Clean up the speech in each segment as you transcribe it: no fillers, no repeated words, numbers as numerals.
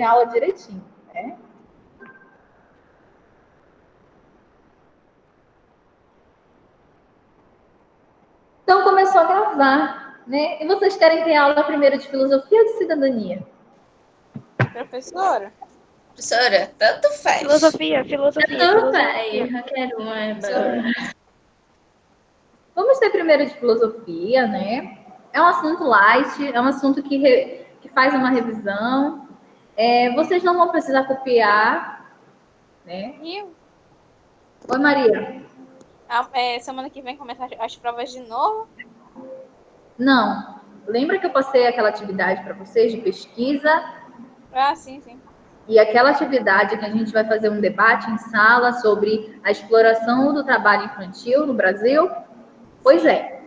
a aula direitinho, né? Então, começou a gravar, né? E vocês querem ter aula primeiro de filosofia ou de cidadania? Professora? Professora, tanto faz. Filosofia. Tudo bem, eu quero uma. Vamos ter primeiro de filosofia, né? É um assunto light, é um assunto que faz uma revisão. Vocês não vão precisar copiar, né? Oi, Maria. Semana que vem começar as provas de novo? Não. Lembra que eu passei aquela atividade para vocês de pesquisa? Ah, sim. E aquela atividade que a gente vai fazer um debate em sala sobre a exploração do trabalho infantil no Brasil? Pois é.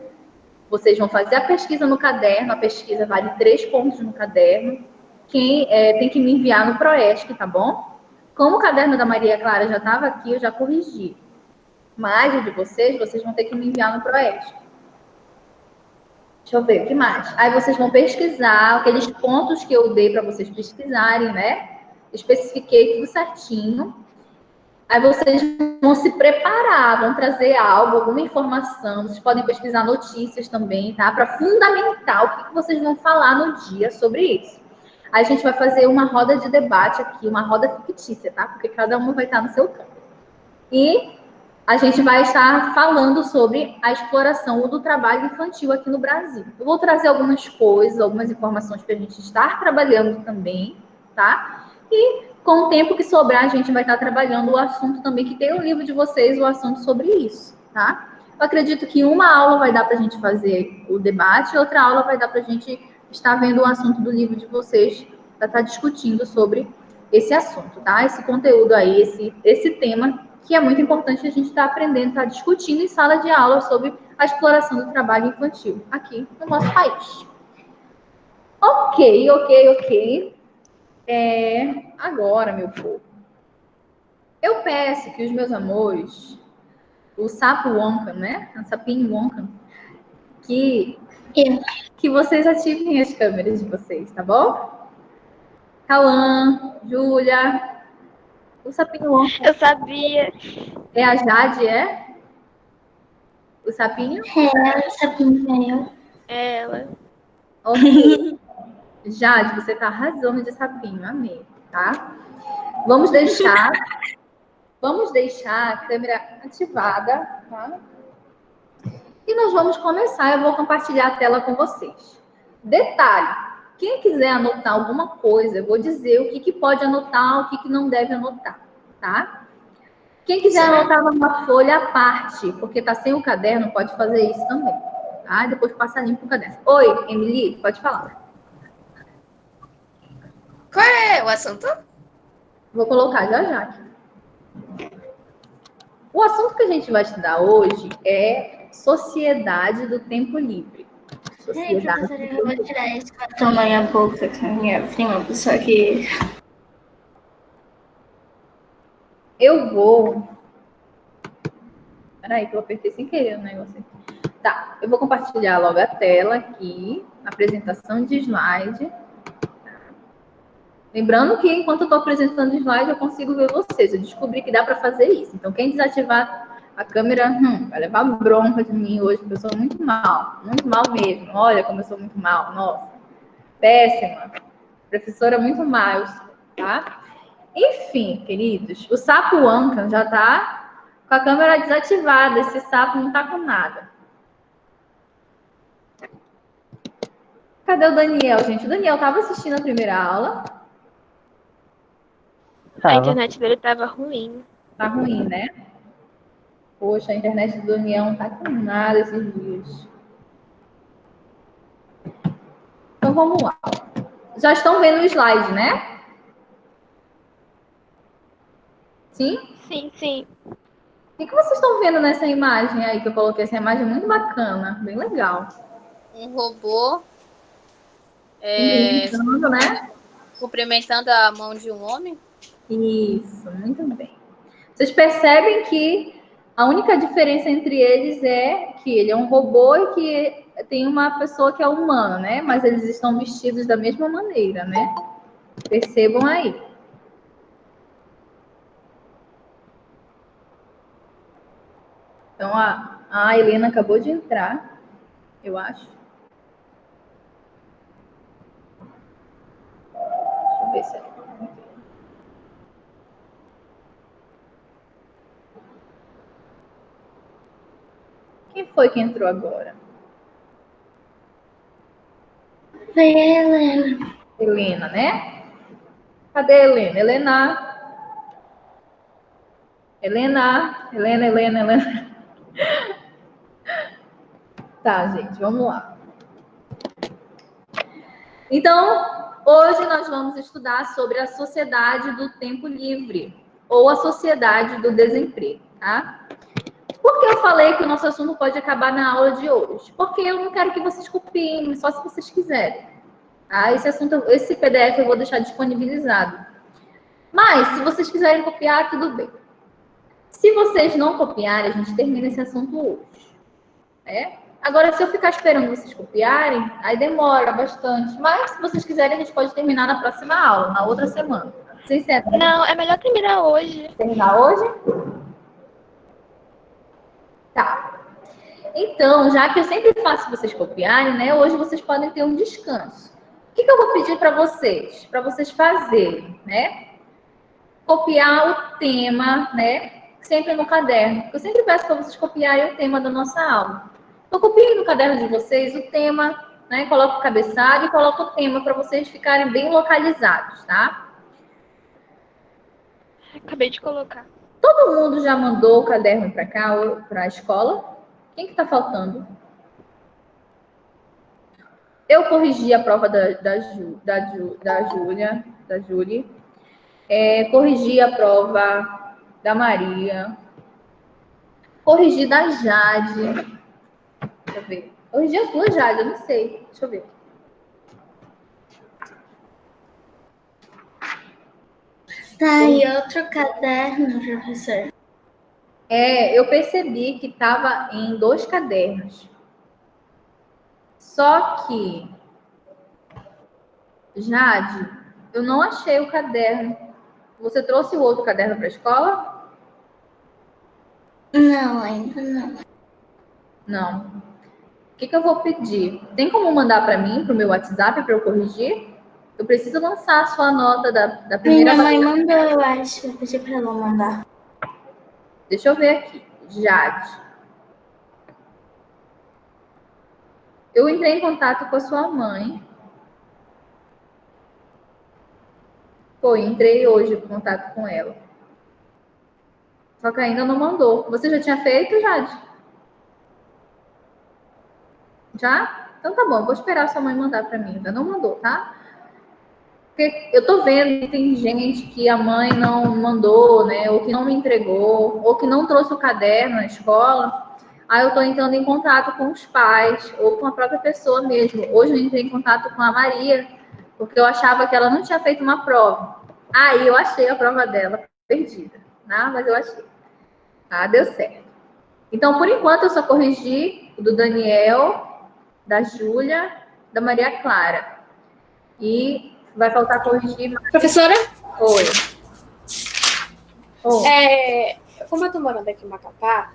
Vocês vão fazer a pesquisa no caderno, a pesquisa vale 3 pontos no caderno. Quem tem que me enviar no Proesc, tá bom? Como o caderno da Maria Clara já estava aqui, eu já corrigi. Mas o de vocês vão ter que me enviar no Proesc. Deixa eu ver, o que mais? Aí vocês vão pesquisar aqueles pontos que eu dei para vocês pesquisarem, né? Especifiquei tudo certinho. Aí vocês vão se preparar, vão trazer algo, alguma informação. Vocês podem pesquisar notícias também, tá? Para fundamentar o que vocês vão falar no dia sobre isso. Aí a gente vai fazer uma roda de debate aqui, uma roda fictícia, tá? Porque cada um vai estar no seu campo. E a gente vai estar falando sobre a exploração do trabalho infantil aqui no Brasil. Eu vou trazer algumas coisas, algumas informações para a gente estar trabalhando também, tá? E com o tempo que sobrar, a gente vai estar trabalhando o assunto também, que tem o livro de vocês, o assunto sobre isso, tá? Eu acredito que uma aula vai dar para a gente fazer o debate, outra aula vai dar para a gente estar vendo o assunto do livro de vocês, para estar discutindo sobre esse assunto, tá? Esse conteúdo aí, esse tema, que é muito importante a gente estar aprendendo, estar discutindo em sala de aula sobre a exploração do trabalho infantil aqui no nosso país. Ok. Agora, meu povo, eu peço que os meus amores, o sapo Wonka, né? O sapinho Wonka, que vocês ativem as câmeras de vocês, tá bom? Cauã, Júlia, o sapinho Wonka. Eu sabia. É a Jade, é? O sapinho? É, o sapinho Ela. Ok. Jade, você tá arrasando de sapinho, amei, tá? Vamos deixar a câmera ativada, tá? E nós vamos começar, eu vou compartilhar a tela com vocês. Detalhe, quem quiser anotar alguma coisa, eu vou dizer o que pode anotar, o que não deve anotar, tá? Quem quiser anotar numa folha à parte, porque tá sem o caderno, pode fazer isso também, tá? Depois passa limpo o caderno. Oi, Emily, pode falar. Qual é o assunto? Vou colocar já aqui. O assunto que a gente vai estudar hoje é sociedade do tempo livre. Sociedade. Professora, eu vou tirar esse batom da minha boca, que a minha prima, pessoa que... Eu vou... Peraí, que eu apertei sem querer o negócio aqui. Tá, eu vou compartilhar logo a tela aqui, apresentação de slide. Lembrando que enquanto eu estou apresentando o slide, eu consigo ver vocês. Eu descobri que dá para fazer isso. Então, quem desativar a câmera vai levar bronca de mim hoje, porque eu sou muito mal mesmo. Olha como eu sou muito mal, nossa. Péssima. Professora muito mal, tá? Enfim, queridos, o sapo Anka já está com a câmera desativada. Esse sapo não está com nada. Cadê o Daniel, gente? O Daniel estava assistindo a primeira aula. A internet dele tava ruim. Tá ruim, né? Poxa, a internet do Daniel não tá com nada esses dias. Então vamos lá. Já estão vendo o slide, né? Sim? Sim. O que vocês estão vendo nessa imagem aí que eu coloquei? Essa imagem é muito bacana, bem legal. Um robô Né? cumprimentando a mão de um homem. Isso, muito bem. Vocês percebem que a única diferença entre eles é que ele é um robô e que tem uma pessoa que é humana, né? Mas eles estão vestidos da mesma maneira, né? Percebam aí. Então, a Helena acabou de entrar, eu acho. Deixa eu ver se ela... Quem foi que entrou agora? Foi a Helena. Helena, né? Cadê a Helena? Helena. Tá, gente, vamos lá. Então, hoje nós vamos estudar sobre a sociedade do tempo livre, ou a sociedade do desemprego, tá? Por que eu falei que o nosso assunto pode acabar na aula de hoje? Porque eu não quero que vocês copiem, só se vocês quiserem. Tá? Esse PDF eu vou deixar disponibilizado. Mas, se vocês quiserem copiar, tudo bem. Se vocês não copiarem, a gente termina esse assunto hoje. Né? Agora, se eu ficar esperando vocês copiarem, aí demora bastante. Mas, se vocês quiserem, a gente pode terminar na próxima aula, na outra semana. Vocês sentem? Não, é melhor terminar hoje. Terminar hoje? Tá. Então, já que eu sempre faço vocês copiarem, né? Hoje vocês podem ter um descanso. O que eu vou pedir para vocês? Para vocês fazerem, né? Copiar o tema, né? Sempre no caderno. Eu sempre peço para vocês copiarem o tema da nossa aula. Então, copiem no caderno de vocês o tema, né? Coloca o cabeçalho e coloca o tema para vocês ficarem bem localizados, tá? Acabei de colocar. Todo mundo já mandou o caderno para cá, para a escola? Quem que tá faltando? Eu corrigi a prova da Júlia, corrigi a prova da Maria, corrigi da Jade. Deixa eu ver. Corrigi as duas Jade, eu não sei. Deixa eu ver. Tá, e outro caderno, professor? Eu percebi que estava em 2 cadernos. Só que, Jade, eu não achei o caderno. Você trouxe o outro caderno para a escola? Não, ainda não. Não. O que eu vou pedir? Tem como mandar para mim, para o meu WhatsApp, para eu corrigir? Eu preciso lançar a sua nota da primeira... Minha mãe mandou, eu acho. Eu pedi para ela mandar. Deixa eu ver aqui. Jade. Eu entrei em contato com a sua mãe. Entrei hoje em contato com ela. Só que ainda não mandou. Você já tinha feito, Jade? Já? Então tá bom, vou esperar a sua mãe mandar para mim. Ainda não mandou, tá? Porque eu tô vendo que tem gente que a mãe não mandou, né? Ou que não me entregou, ou que não trouxe o caderno na escola. Aí eu tô entrando em contato com os pais, ou com a própria pessoa mesmo. Hoje eu entrei em contato com a Maria, porque eu achava que ela não tinha feito uma prova. Aí eu achei a prova dela perdida, né? Mas eu achei. Ah, deu certo. Então, por enquanto, eu só corrigi o do Daniel, da Júlia, da Maria Clara. E vai faltar corrigir mais. Professora? Oi. Como eu tô morando aqui em Macapá,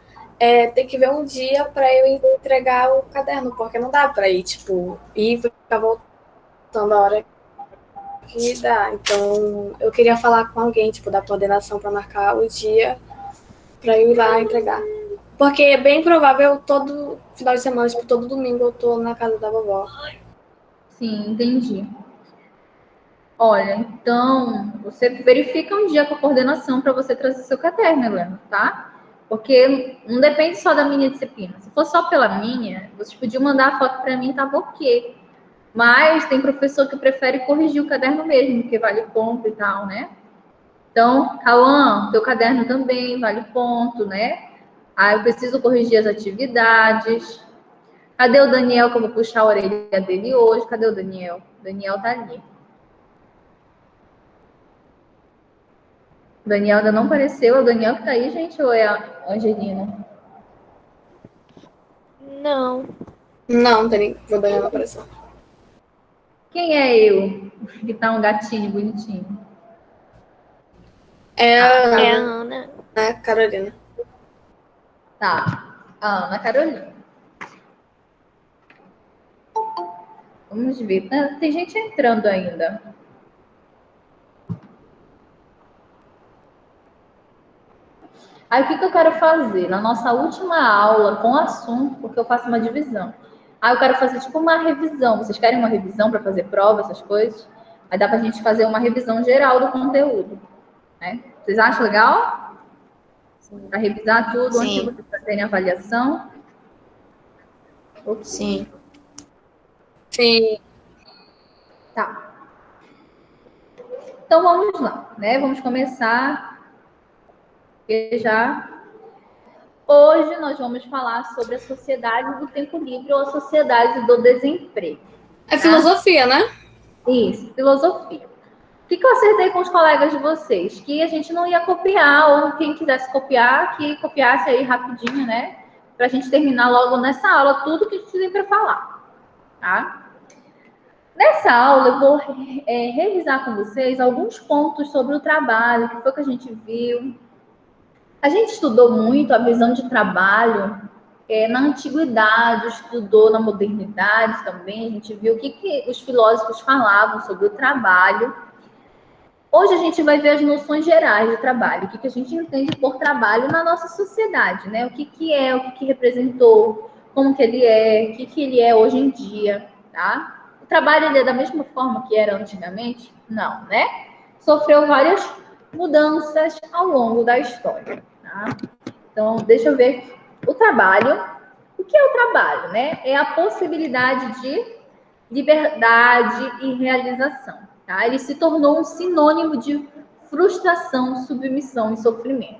tem que ver um dia para eu entregar o caderno, porque não dá para ir, tipo, ir e ficar voltando a hora que dá. Então, eu queria falar com alguém, tipo, da coordenação para marcar o dia para eu ir lá entregar. Porque é bem provável todo final de semana, tipo, todo domingo eu tô na casa da vovó. Sim, entendi. Olha, então, você verifica um dia com a coordenação para você trazer seu caderno, Helena, tá? Porque não depende só da minha disciplina. Se for só pela minha, vocês podiam mandar a foto para mim, tava ok. Mas tem professor que prefere corrigir o caderno mesmo, porque vale ponto e tal, né? Então, Cauã, teu caderno também vale ponto, né? Eu preciso corrigir as atividades. Cadê o Daniel, que eu vou puxar a orelha dele hoje? Cadê o Daniel? O Daniel tá ali. O Daniel ainda não apareceu. É o Daniel que tá aí, gente, ou é a Angelina? Não. Não, tem nem. O Daniel não apareceu. Quem é eu? Que tá um gatinho bonitinho. É É a a Ana. Ana Carolina. Tá. A Ana Carolina. Vamos ver. Tem gente entrando ainda. Aí, o que eu quero fazer? Na nossa última aula com assunto, porque eu faço uma divisão. Aí, eu quero fazer tipo uma revisão. Vocês querem uma revisão para fazer prova, essas coisas? Aí dá pra gente fazer uma revisão geral do conteúdo, né? Vocês acham legal? Para revisar tudo antes de Sim. vocês fazerem a avaliação? Sim. Sim. Tá. Então, vamos lá, né? Vamos começar. Já. Hoje nós vamos falar sobre a sociedade do tempo livre ou a sociedade do desemprego. É filosofia, né? Isso, filosofia. O que eu acertei com os colegas de vocês? Que a gente não ia copiar, ou quem quisesse copiar, que copiasse aí rapidinho, né? Para a gente terminar logo nessa aula tudo que a gente tem para falar, tá? Nessa aula eu vou revisar com vocês alguns pontos sobre o trabalho, que foi que a gente viu. A gente estudou muito a visão de trabalho na antiguidade, estudou na modernidade também, a gente viu o que os filósofos falavam sobre o trabalho. Hoje a gente vai ver as noções gerais de trabalho, o que a gente entende por trabalho na nossa sociedade, né? O que é, o que representou, como que ele é, o que ele é hoje em dia, tá? O trabalho ele é da mesma forma que era antigamente? Não, né? Sofreu várias mudanças ao longo da história, tá? Então, deixa eu ver. O trabalho, o que é o trabalho, né? É a possibilidade de liberdade e realização. Tá? Ele se tornou um sinônimo de frustração, submissão e sofrimento.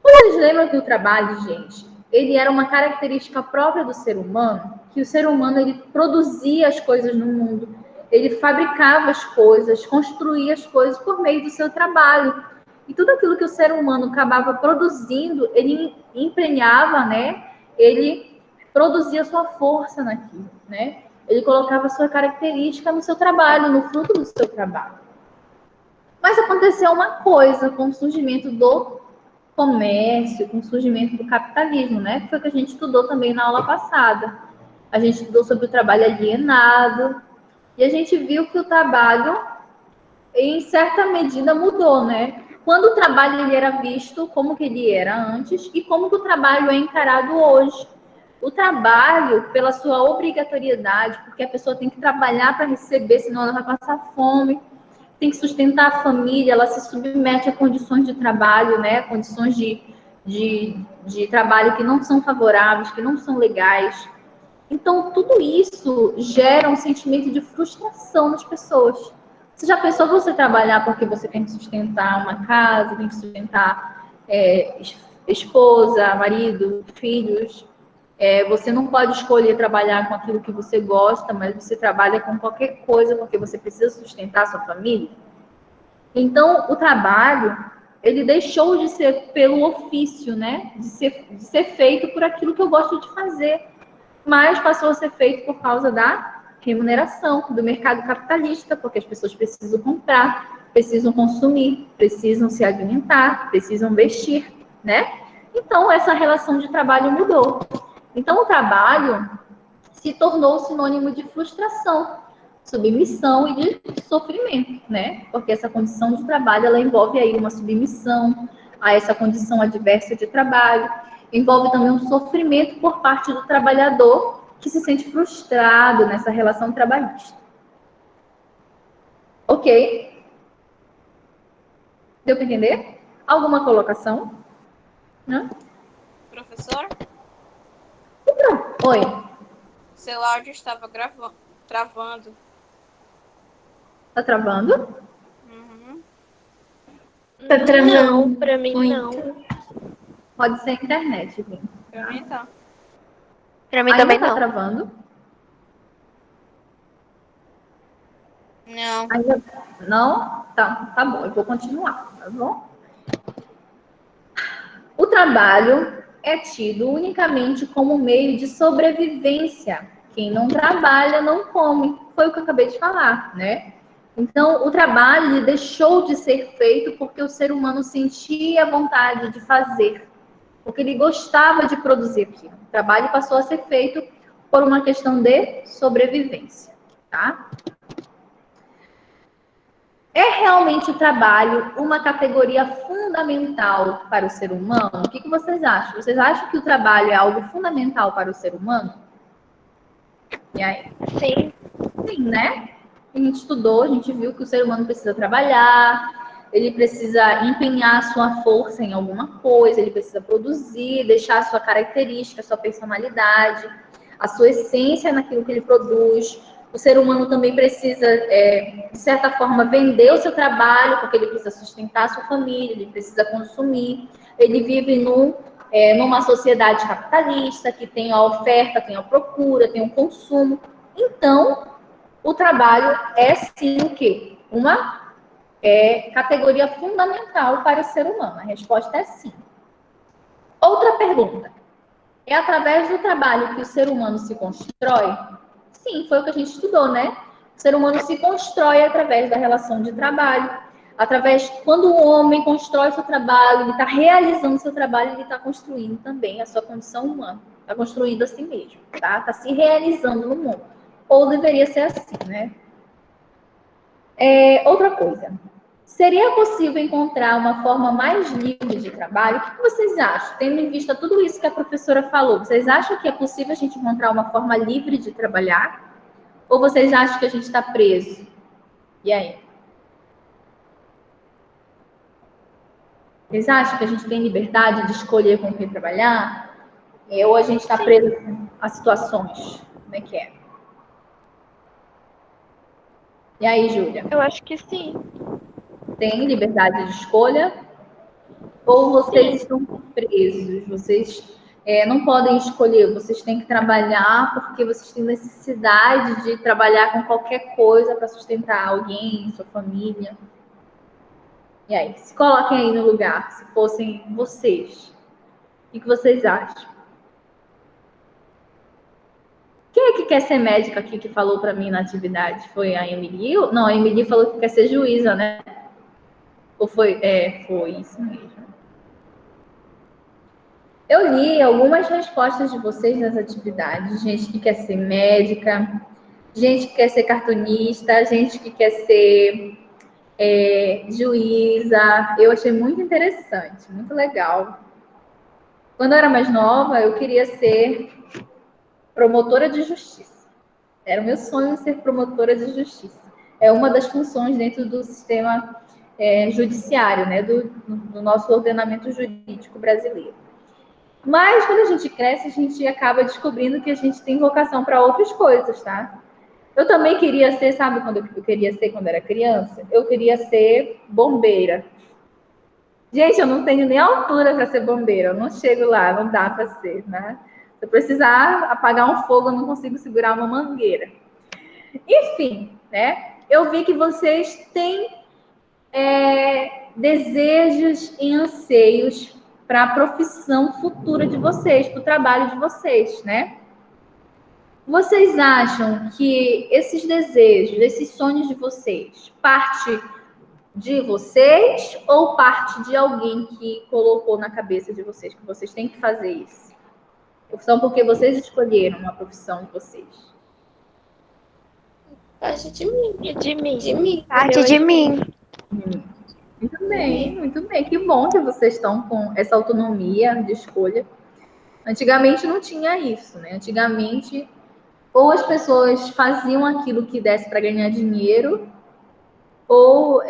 Vocês lembram que o trabalho, gente, ele era uma característica própria do ser humano, que o ser humano ele produzia as coisas no mundo, ele fabricava as coisas, construía as coisas por meio do seu trabalho. E tudo aquilo que o ser humano acabava produzindo, ele emprenhava, né? Ele produzia sua força naquilo, né? Ele colocava sua característica no seu trabalho, no fruto do seu trabalho. Mas aconteceu uma coisa com o surgimento do comércio, com o surgimento do capitalismo, né? Que foi o que a gente estudou também na aula passada. A gente estudou sobre o trabalho alienado e a gente viu que o trabalho, em certa medida, mudou, né? Quando o trabalho ele era visto como que ele era antes e como que o trabalho é encarado hoje. O trabalho, pela sua obrigatoriedade, porque a pessoa tem que trabalhar para receber, senão ela vai passar fome, tem que sustentar a família, ela se submete a condições de trabalho, né? Condições de trabalho que não são favoráveis, que não são legais. Então, tudo isso gera um sentimento de frustração nas pessoas. Você já pensou você trabalhar porque você tem que sustentar uma casa, tem que sustentar esposa, marido, filhos? Você não pode escolher trabalhar com aquilo que você gosta, mas você trabalha com qualquer coisa porque você precisa sustentar a sua família. Então, o trabalho, ele deixou de ser pelo ofício, né? De ser feito por aquilo que eu gosto de fazer, mas passou a ser feito por causa da remuneração, do mercado capitalista, porque as pessoas precisam comprar, precisam consumir, precisam se alimentar, precisam vestir, né? Então, essa relação de trabalho mudou. Então, o trabalho se tornou sinônimo de frustração, submissão e de sofrimento, né? Porque essa condição de trabalho, ela envolve aí uma submissão a essa condição adversa de trabalho, envolve também um sofrimento por parte do trabalhador que se sente frustrado nessa relação trabalhista. Ok? Deu para entender? Alguma colocação? Não? Professor, Oi. seu áudio estava travando. Tá travando? Uhum. Tá travando Não, pra mim muito. não. Pode ser a internet, Vim. Pra mim tá. Pra mim Ainda também tá não. travando? Não. Ainda não? Tá bom, eu vou continuar, tá bom? O trabalho é tido unicamente como meio de sobrevivência. Quem não trabalha não come. Foi o que eu acabei de falar, né? Então, o trabalho ele deixou de ser feito porque o ser humano sentia vontade de fazer, porque ele gostava de produzir aquilo. O trabalho passou a ser feito por uma questão de sobrevivência, tá? É realmente o trabalho uma categoria fundamental para o ser humano? O que vocês acham? Vocês acham que o trabalho é algo fundamental para o ser humano? E aí? Sim. Sim, né? A gente estudou, a gente viu que o ser humano precisa trabalhar, ele precisa empenhar a sua força em alguma coisa, ele precisa produzir, deixar a sua característica, a sua personalidade, a sua essência naquilo que ele produz. O ser humano também precisa, de certa forma, vender o seu trabalho, porque ele precisa sustentar a sua família, ele precisa consumir. Ele vive numa sociedade capitalista, que tem a oferta, tem a procura, tem o consumo. Então, o trabalho é sim o quê? Uma categoria fundamental para o ser humano. A resposta é sim. Outra pergunta. É através do trabalho que o ser humano se constrói? Sim, foi o que a gente estudou, né? O ser humano se constrói através da relação de trabalho. Quando o homem constrói seu trabalho, ele está realizando seu trabalho, ele está construindo também a sua condição humana. Está construindo a si mesmo, tá? Está se realizando no mundo. Ou deveria ser assim, né? Outra coisa. Seria possível encontrar uma forma mais livre de trabalho? O que vocês acham? Tendo em vista tudo isso que a professora falou, vocês acham que é possível a gente encontrar uma forma livre de trabalhar? Ou vocês acham que a gente está preso? E aí? Vocês acham que a gente tem liberdade de escolher com quem trabalhar? Ou a gente está preso a situações? Como é que é? E aí, Júlia? Eu acho que sim. Tem liberdade de escolha? Ou vocês estão presos? Vocês não podem escolher, vocês têm que trabalhar porque vocês têm necessidade de trabalhar com qualquer coisa para sustentar alguém, sua família. E aí, se coloquem aí no lugar, se fossem vocês. O que vocês acham? Quem é que quer ser médica aqui que falou para mim na atividade? Foi a Emily? Não, a Emily falou que quer ser juíza, né? Ou foi? Foi isso mesmo. Eu li algumas respostas de vocês nas atividades. Gente que quer ser médica, gente que quer ser cartunista, gente que quer ser juíza. Eu achei muito interessante, muito legal. Quando eu era mais nova, eu queria ser promotora de justiça. Era o meu sonho ser promotora de justiça. É uma das funções dentro do sistema judiciário, né, do nosso ordenamento jurídico brasileiro. Mas quando a gente cresce, a gente acaba descobrindo que a gente tem vocação para outras coisas, tá? Eu também queria ser, sabe quando eu queria ser quando era criança? Eu queria ser bombeira. Gente, eu não tenho nem altura para ser bombeira, eu não chego lá, não dá para ser, né? Se eu precisar apagar um fogo, eu não consigo segurar uma mangueira. Enfim, né? Eu vi que vocês têm desejos e anseios para a profissão futura de vocês, para o trabalho de vocês, né? Vocês acham que esses desejos, esses sonhos de vocês, parte de vocês ou parte de alguém que colocou na cabeça de vocês que vocês têm que fazer isso? Ou são porque vocês escolheram uma profissão de vocês? Parte de mim. De mim. De mim. Parte de mim. Muito bem, muito bem. Que bom que vocês estão com essa autonomia de escolha. Antigamente não tinha isso, né? Antigamente, ou as pessoas faziam aquilo que desse para ganhar dinheiro, ou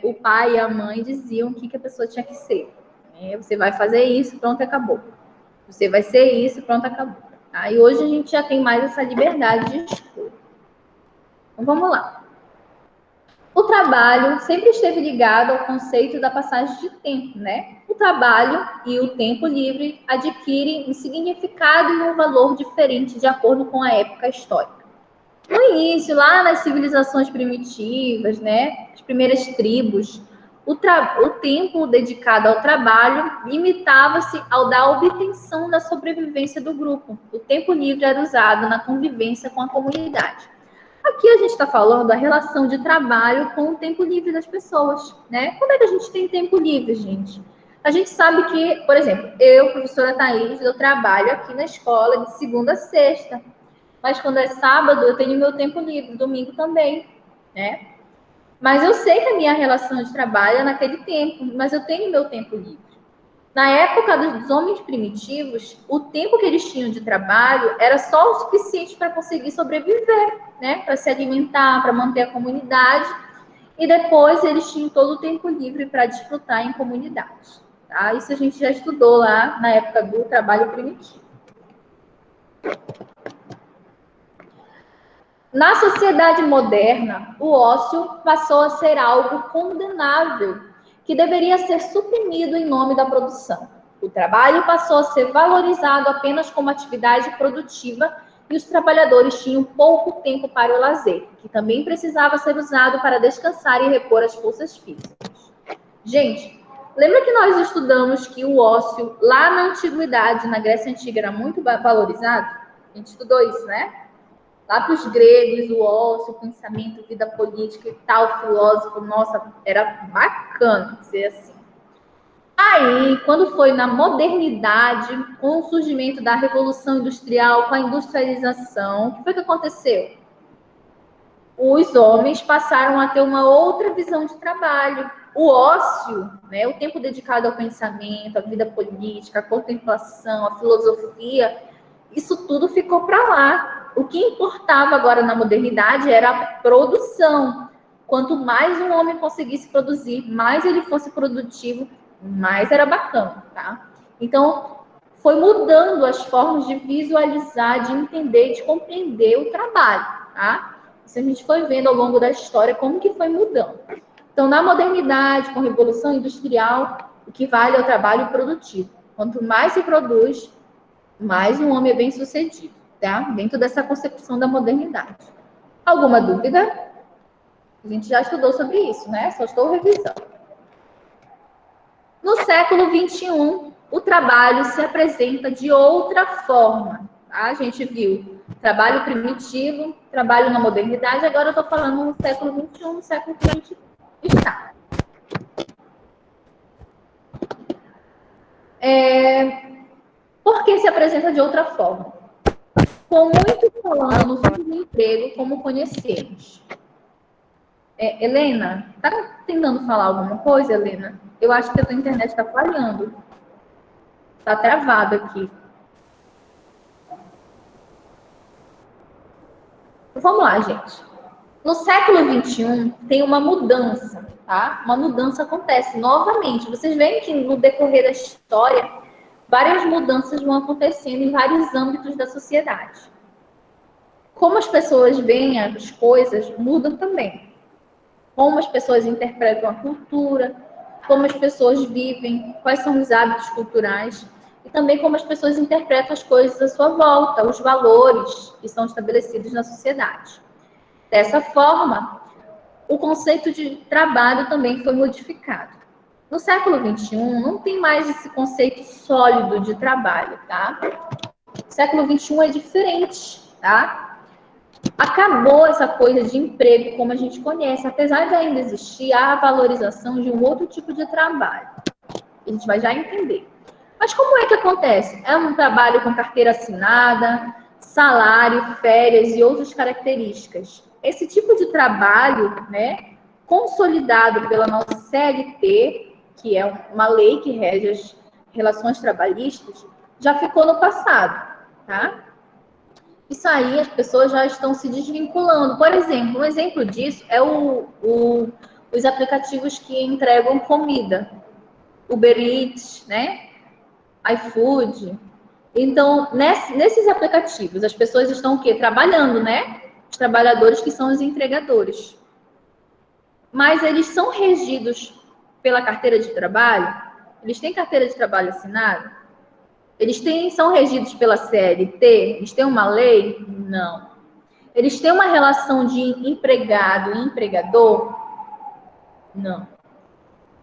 o pai e a mãe diziam o que a pessoa tinha que ser. Você vai fazer isso, pronto, acabou. Você vai ser isso, pronto, acabou. Tá? E hoje a gente já tem mais essa liberdade de escolha. Então, vamos lá. O trabalho sempre esteve ligado ao conceito da passagem de tempo, né? O trabalho e o tempo livre adquirem um significado e um valor diferente de acordo com a época histórica. No início, lá nas civilizações primitivas, né? As primeiras tribos, o tempo dedicado ao trabalho limitava-se ao da obtenção da sobrevivência do grupo. O tempo livre era usado na convivência com a comunidade. Aqui a gente está falando da relação de trabalho com o tempo livre das pessoas, né? Quando é que a gente tem tempo livre, gente? A gente sabe que, por exemplo, eu, professora Thaís, eu trabalho aqui na escola de segunda a sexta. Mas quando é sábado, eu tenho meu tempo livre, domingo também, né? Mas eu sei que a minha relação de trabalho é naquele tempo, mas eu tenho meu tempo livre. Na época dos homens primitivos, o tempo que eles tinham de trabalho era só o suficiente para conseguir sobreviver, né? Para se alimentar, para manter a comunidade. E depois eles tinham todo o tempo livre para desfrutar em comunidade. Tá? Isso a gente já estudou lá na época do trabalho primitivo. Na sociedade moderna, o ócio passou a ser algo condenável, que deveria ser suprimido em nome da produção. O trabalho passou a ser valorizado apenas como atividade produtiva e os trabalhadores tinham pouco tempo para o lazer, que também precisava ser usado para descansar e repor as forças físicas. Gente, lembra que nós estudamos que o ócio, lá na antiguidade, na Grécia Antiga, era muito valorizado? A gente estudou isso, né? Lá para os gregos, o ócio, o pensamento, vida política e tal, filósofo, nossa, era bacana ser assim. Aí, quando foi na modernidade, com o surgimento da Revolução Industrial, com a industrialização, o que foi que aconteceu? Os homens passaram a ter uma outra visão de trabalho. O ócio, né, o tempo dedicado ao pensamento, à vida política, à contemplação, à filosofia, isso tudo ficou para lá. O que importava agora na modernidade era a produção. Quanto mais um homem conseguisse produzir, mais ele fosse produtivo, mais era bacana, tá? Então, foi mudando as formas de visualizar, de entender, de compreender o trabalho, tá? Isso a gente foi vendo ao longo da história como que foi mudando. Então, na modernidade, com a Revolução Industrial, o que vale é o trabalho produtivo. Quanto mais se produz, mais um homem é bem-sucedido, tá? Dentro dessa concepção da modernidade. Alguma dúvida? A gente já estudou sobre isso, né? Só estou revisando. No século XXI, o trabalho se apresenta de outra forma. Tá? A gente viu trabalho primitivo, trabalho na modernidade, agora eu estou falando no século XXI, no século que a gente está. Por que se apresenta de outra forma? Com muito falando no fim do emprego, como conhecemos. Helena, tá tentando falar alguma coisa, Helena? Eu acho que a tua internet está falhando. Está travado aqui. Vamos lá, gente. No século XXI, tem uma mudança, tá? Uma mudança acontece novamente. Vocês veem que no decorrer da história, várias mudanças vão acontecendo em vários âmbitos da sociedade. Como as pessoas veem as coisas, mudam também. Como as pessoas interpretam a cultura, como as pessoas vivem, quais são os hábitos culturais, e também como as pessoas interpretam as coisas à sua volta, os valores que são estabelecidos na sociedade. Dessa forma, o conceito de trabalho também foi modificado. No século XXI, não tem mais esse conceito sólido de trabalho, tá? O século XXI é diferente, tá? Acabou essa coisa de emprego como a gente conhece, apesar de ainda existir a valorização de um outro tipo de trabalho. A gente vai já entender. Mas como é que acontece? É um trabalho com carteira assinada, salário, férias e outras características. Esse tipo de trabalho, né, consolidado pela nossa CLT, que é uma lei que rege as relações trabalhistas, já ficou no passado, tá? Isso aí as pessoas já estão se desvinculando. Por exemplo, um exemplo disso é os aplicativos que entregam comida. Uber Eats, né? iFood. Então, nesses aplicativos, as pessoas estão o quê? Trabalhando, né? Os trabalhadores que são os entregadores. Mas eles são regidos pela carteira de trabalho? Eles têm carteira de trabalho assinada? Eles são regidos pela CLT? Eles têm uma lei? Não. Eles têm uma relação de empregado e empregador? Não.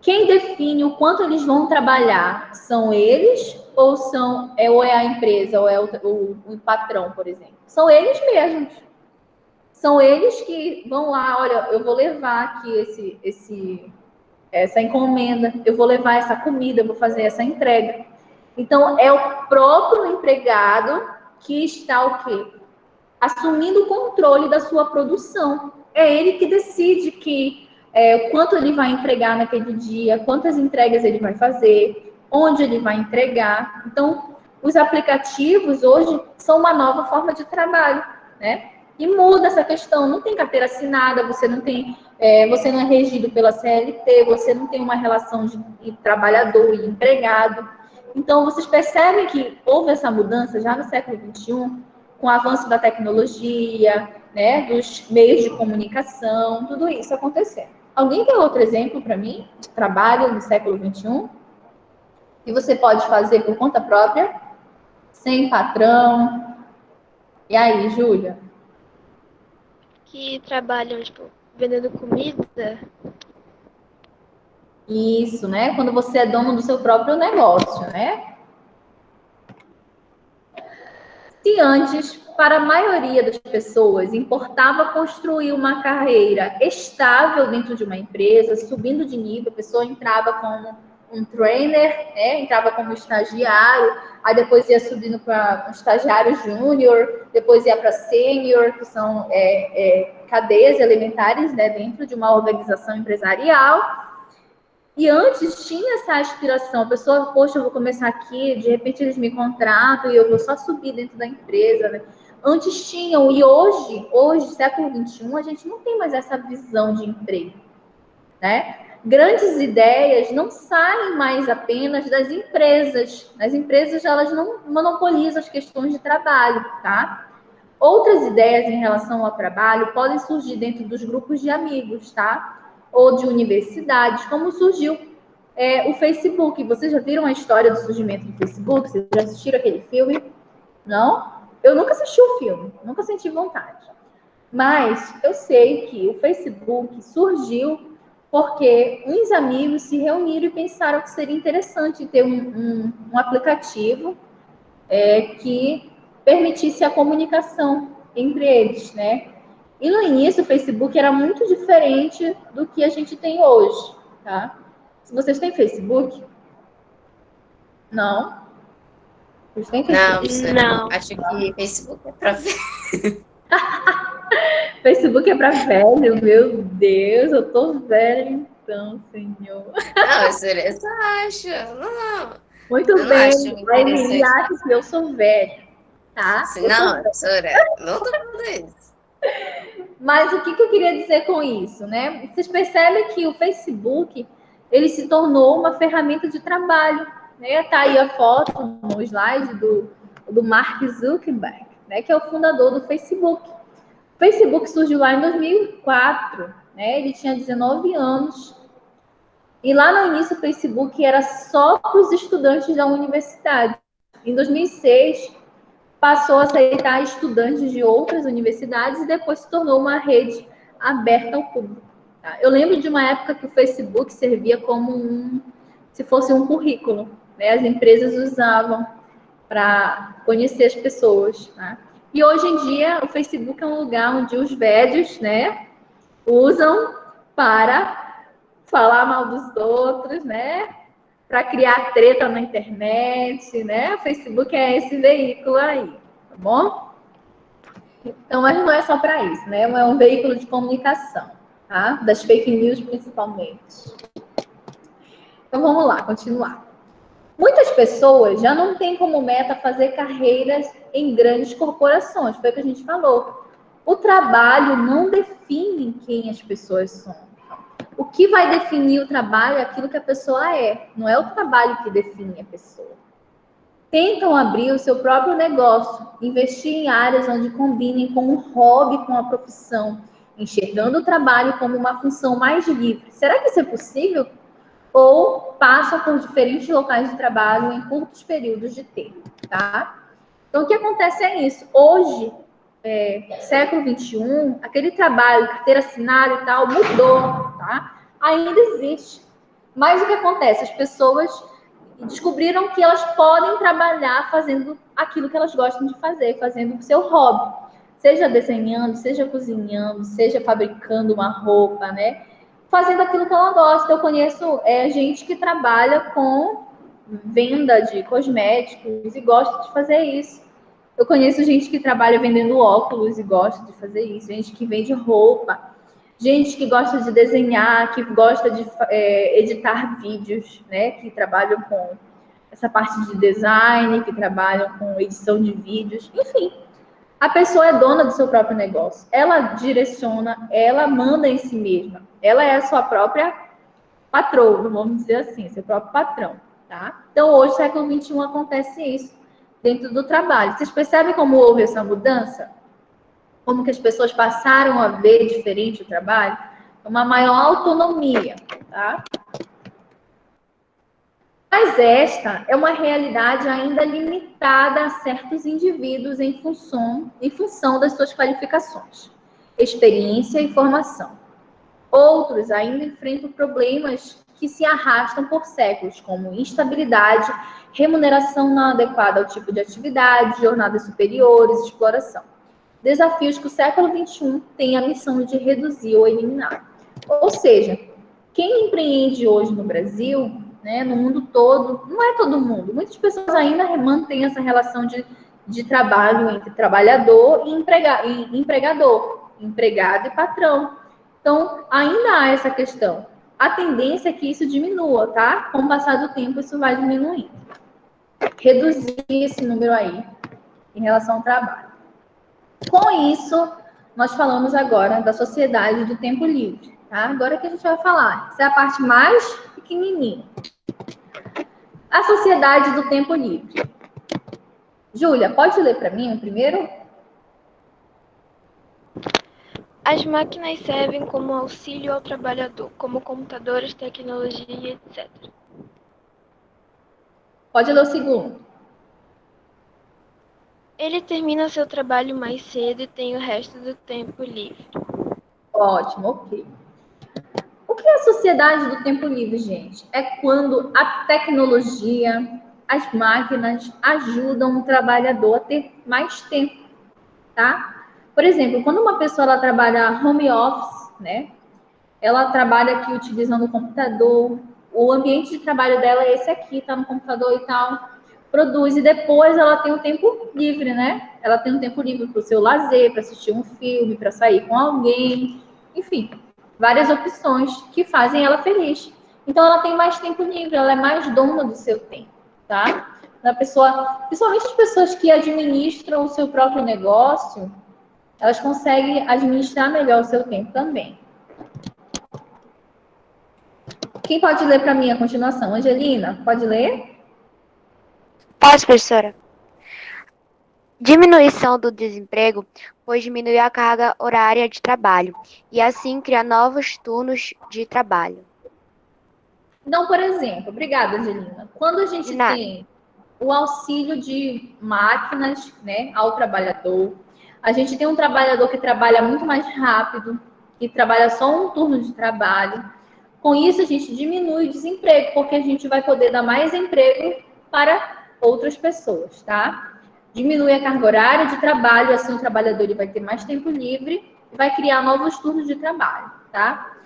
Quem define o quanto eles vão trabalhar? São eles ou é a empresa, ou é o patrão, por exemplo? São eles mesmos. São eles que vão lá, olha, eu vou levar aqui essa encomenda, eu vou levar essa comida, eu vou fazer essa entrega. Então, é o próprio empregado que está o quê? Assumindo o controle da sua produção. É ele que decide quanto ele vai entregar naquele dia, quantas entregas ele vai fazer, onde ele vai entregar. Então, os aplicativos hoje são uma nova forma de trabalho, né? E muda essa questão. Não tem carteira assinada, você não é regido pela CLT, você não tem uma relação de trabalhador e empregado. Então, vocês percebem que houve essa mudança já no século XXI, com o avanço da tecnologia, né, dos meios de comunicação, tudo isso acontecendo. Alguém tem outro exemplo para mim de trabalho no século XXI? Que você pode fazer por conta própria, sem patrão? E aí, Júlia? Que trabalham, tipo, vendendo comida. Isso, né? Quando você é dono do seu próprio negócio, né? Se antes, para a maioria das pessoas, importava construir uma carreira estável dentro de uma empresa, subindo de nível, a pessoa entrava como um trainer, né? Entrava como estagiário, aí depois ia subindo para um estagiário júnior, depois ia para sênior, que são cadeias elementares, né? Dentro de uma organização empresarial. E antes tinha essa aspiração, a pessoa, poxa, eu vou começar aqui, de repente eles me contratam e eu vou só subir dentro da empresa, né? Antes tinham, e hoje, século XXI, a gente não tem mais essa visão de emprego, né? Grandes ideias não saem mais apenas das empresas. As empresas, elas não monopolizam as questões de trabalho, tá? Outras ideias em relação ao trabalho podem surgir dentro dos grupos de amigos, tá? Ou de universidades, como surgiu o Facebook. Vocês já viram a história do surgimento do Facebook? Vocês já assistiram aquele filme? Não? Eu nunca assisti o filme, nunca senti vontade. Mas eu sei que o Facebook surgiu porque uns amigos se reuniram e pensaram que seria interessante ter um aplicativo que permitisse a comunicação entre eles, né? E no início o Facebook era muito diferente do que a gente tem hoje, tá? Se vocês têm Facebook? Não? Vocês têm Não, Facebook? professora. Não. Acho que Facebook é pra ver. Facebook é para velho, meu Deus, eu tô velha então, senhor. Não, professora, eu só acho. Não, Muito eu não bem, acho a Emily interessante. acha que eu sou velha, tá? Eu sou Não, velha. professora, não tô falando isso. Mas o que eu queria dizer com isso, né? Vocês percebem que o Facebook, ele se tornou uma ferramenta de trabalho, né? Tá aí a foto no slide do Mark Zuckerberg, né? Que é o fundador do Facebook. O Facebook surgiu lá em 2004, né? Ele tinha 19 anos. E lá no início o Facebook era só para os estudantes da universidade. Em 2006, passou a aceitar estudantes de outras universidades e depois se tornou uma rede aberta ao público. Tá? Eu lembro de uma época que o Facebook servia como se fosse um currículo, né? As empresas usavam para conhecer as pessoas. Tá? E hoje em dia o Facebook é um lugar onde os velhos, né, usam para falar mal dos outros, né? Para criar treta na internet, né? O Facebook é esse veículo aí, tá bom? Então, mas não é só para isso, né? É um veículo de comunicação, tá? Das fake news, principalmente. Então, vamos lá, continuar. Muitas pessoas já não têm como meta fazer carreiras em grandes corporações, foi o que a gente falou. O trabalho não define quem as pessoas são. O que vai definir o trabalho é aquilo que a pessoa é, não é o trabalho que define a pessoa. Tentam abrir o seu próprio negócio, investir em áreas onde combinem com o hobby com a profissão, enxergando o trabalho como uma função mais livre. Será que isso é possível? Ou passam por diferentes locais de trabalho em curtos períodos de tempo, tá? Então, o que acontece é isso. Hoje, século XXI, aquele trabalho, carteira assinada e tal, mudou, tá? Ainda existe. Mas o que acontece? As pessoas descobriram que elas podem trabalhar fazendo aquilo que elas gostam de fazer, fazendo o seu hobby. seja desenhando, seja cozinhando, seja fabricando uma roupa, né? Fazendo aquilo que ela gosta. Eu conheço gente que trabalha com venda de cosméticos e gosta de fazer isso. Eu conheço gente que trabalha vendendo óculos e gosta de fazer isso, gente que vende roupa, gente que gosta de desenhar, que gosta de editar vídeos, né? Que trabalham com essa parte de design, que trabalham com edição de vídeos, enfim. A pessoa é dona do seu próprio negócio. Ela direciona, ela manda em si mesma. Ela é a sua própria patroa, vamos dizer assim, seu próprio patrão, tá? Então, hoje, século XXI, acontece isso dentro do trabalho. Vocês percebem como houve essa mudança? Como que as pessoas passaram a ver diferente o trabalho? Uma maior autonomia, tá? Mas esta é uma realidade ainda limitada a certos indivíduos em função das suas qualificações, experiência e formação. Outros ainda enfrentam problemas que se arrastam por séculos, como instabilidade, remuneração não adequada ao tipo de atividade, jornadas superiores, exploração. Desafios que o século XXI tem a missão de reduzir ou eliminar. Ou seja, quem empreende hoje no Brasil, né, no mundo todo, não é todo mundo. Muitas pessoas ainda mantêm essa relação de trabalho entre trabalhador e empregador, empregado e patrão. Então, ainda há essa questão. A tendência é que isso diminua, tá? Com o passar do tempo, isso vai diminuindo. Reduzir esse número aí em relação ao trabalho. Com isso, nós falamos agora da sociedade do tempo livre, tá? Agora que a gente vai falar. Essa é a parte mais pequenininha. A sociedade do tempo livre. Júlia, pode ler para mim o primeiro? As máquinas servem como auxílio ao trabalhador, como computadores, tecnologia, etc. Pode ler o segundo. Ele termina seu trabalho mais cedo e tem o resto do tempo livre. Ótimo, ok. O que é a sociedade do tempo livre, gente? É quando a tecnologia, as máquinas ajudam o trabalhador a ter mais tempo, tá? Por exemplo, quando uma pessoa ela trabalha home office, né? Ela trabalha aqui utilizando o computador, o ambiente de trabalho dela é esse aqui, tá no computador e tal, produz e depois ela tem um tempo livre, né? Ela tem um tempo livre para o seu lazer, para assistir um filme, para sair com alguém, enfim, várias opções que fazem ela feliz. Então ela tem mais tempo livre, ela é mais dona do seu tempo, tá? A pessoa, principalmente as pessoas que administram o seu próprio negócio, elas conseguem administrar melhor o seu tempo também. Quem pode ler para mim a continuação? Angelina, pode ler? Pode, professora. Diminuição do desemprego, pois diminui a carga horária de trabalho e assim cria novos turnos de trabalho. Então, por exemplo, obrigada, Angelina. Quando a gente tem o auxílio de máquinas, né, ao trabalhador, a gente tem um trabalhador que trabalha muito mais rápido, que trabalha só um turno de trabalho. Com isso, a gente diminui o desemprego, porque a gente vai poder dar mais emprego para outras pessoas, tá? Diminui a carga horária de trabalho, assim o trabalhador ele vai ter mais tempo livre e vai criar novos turnos de trabalho, tá?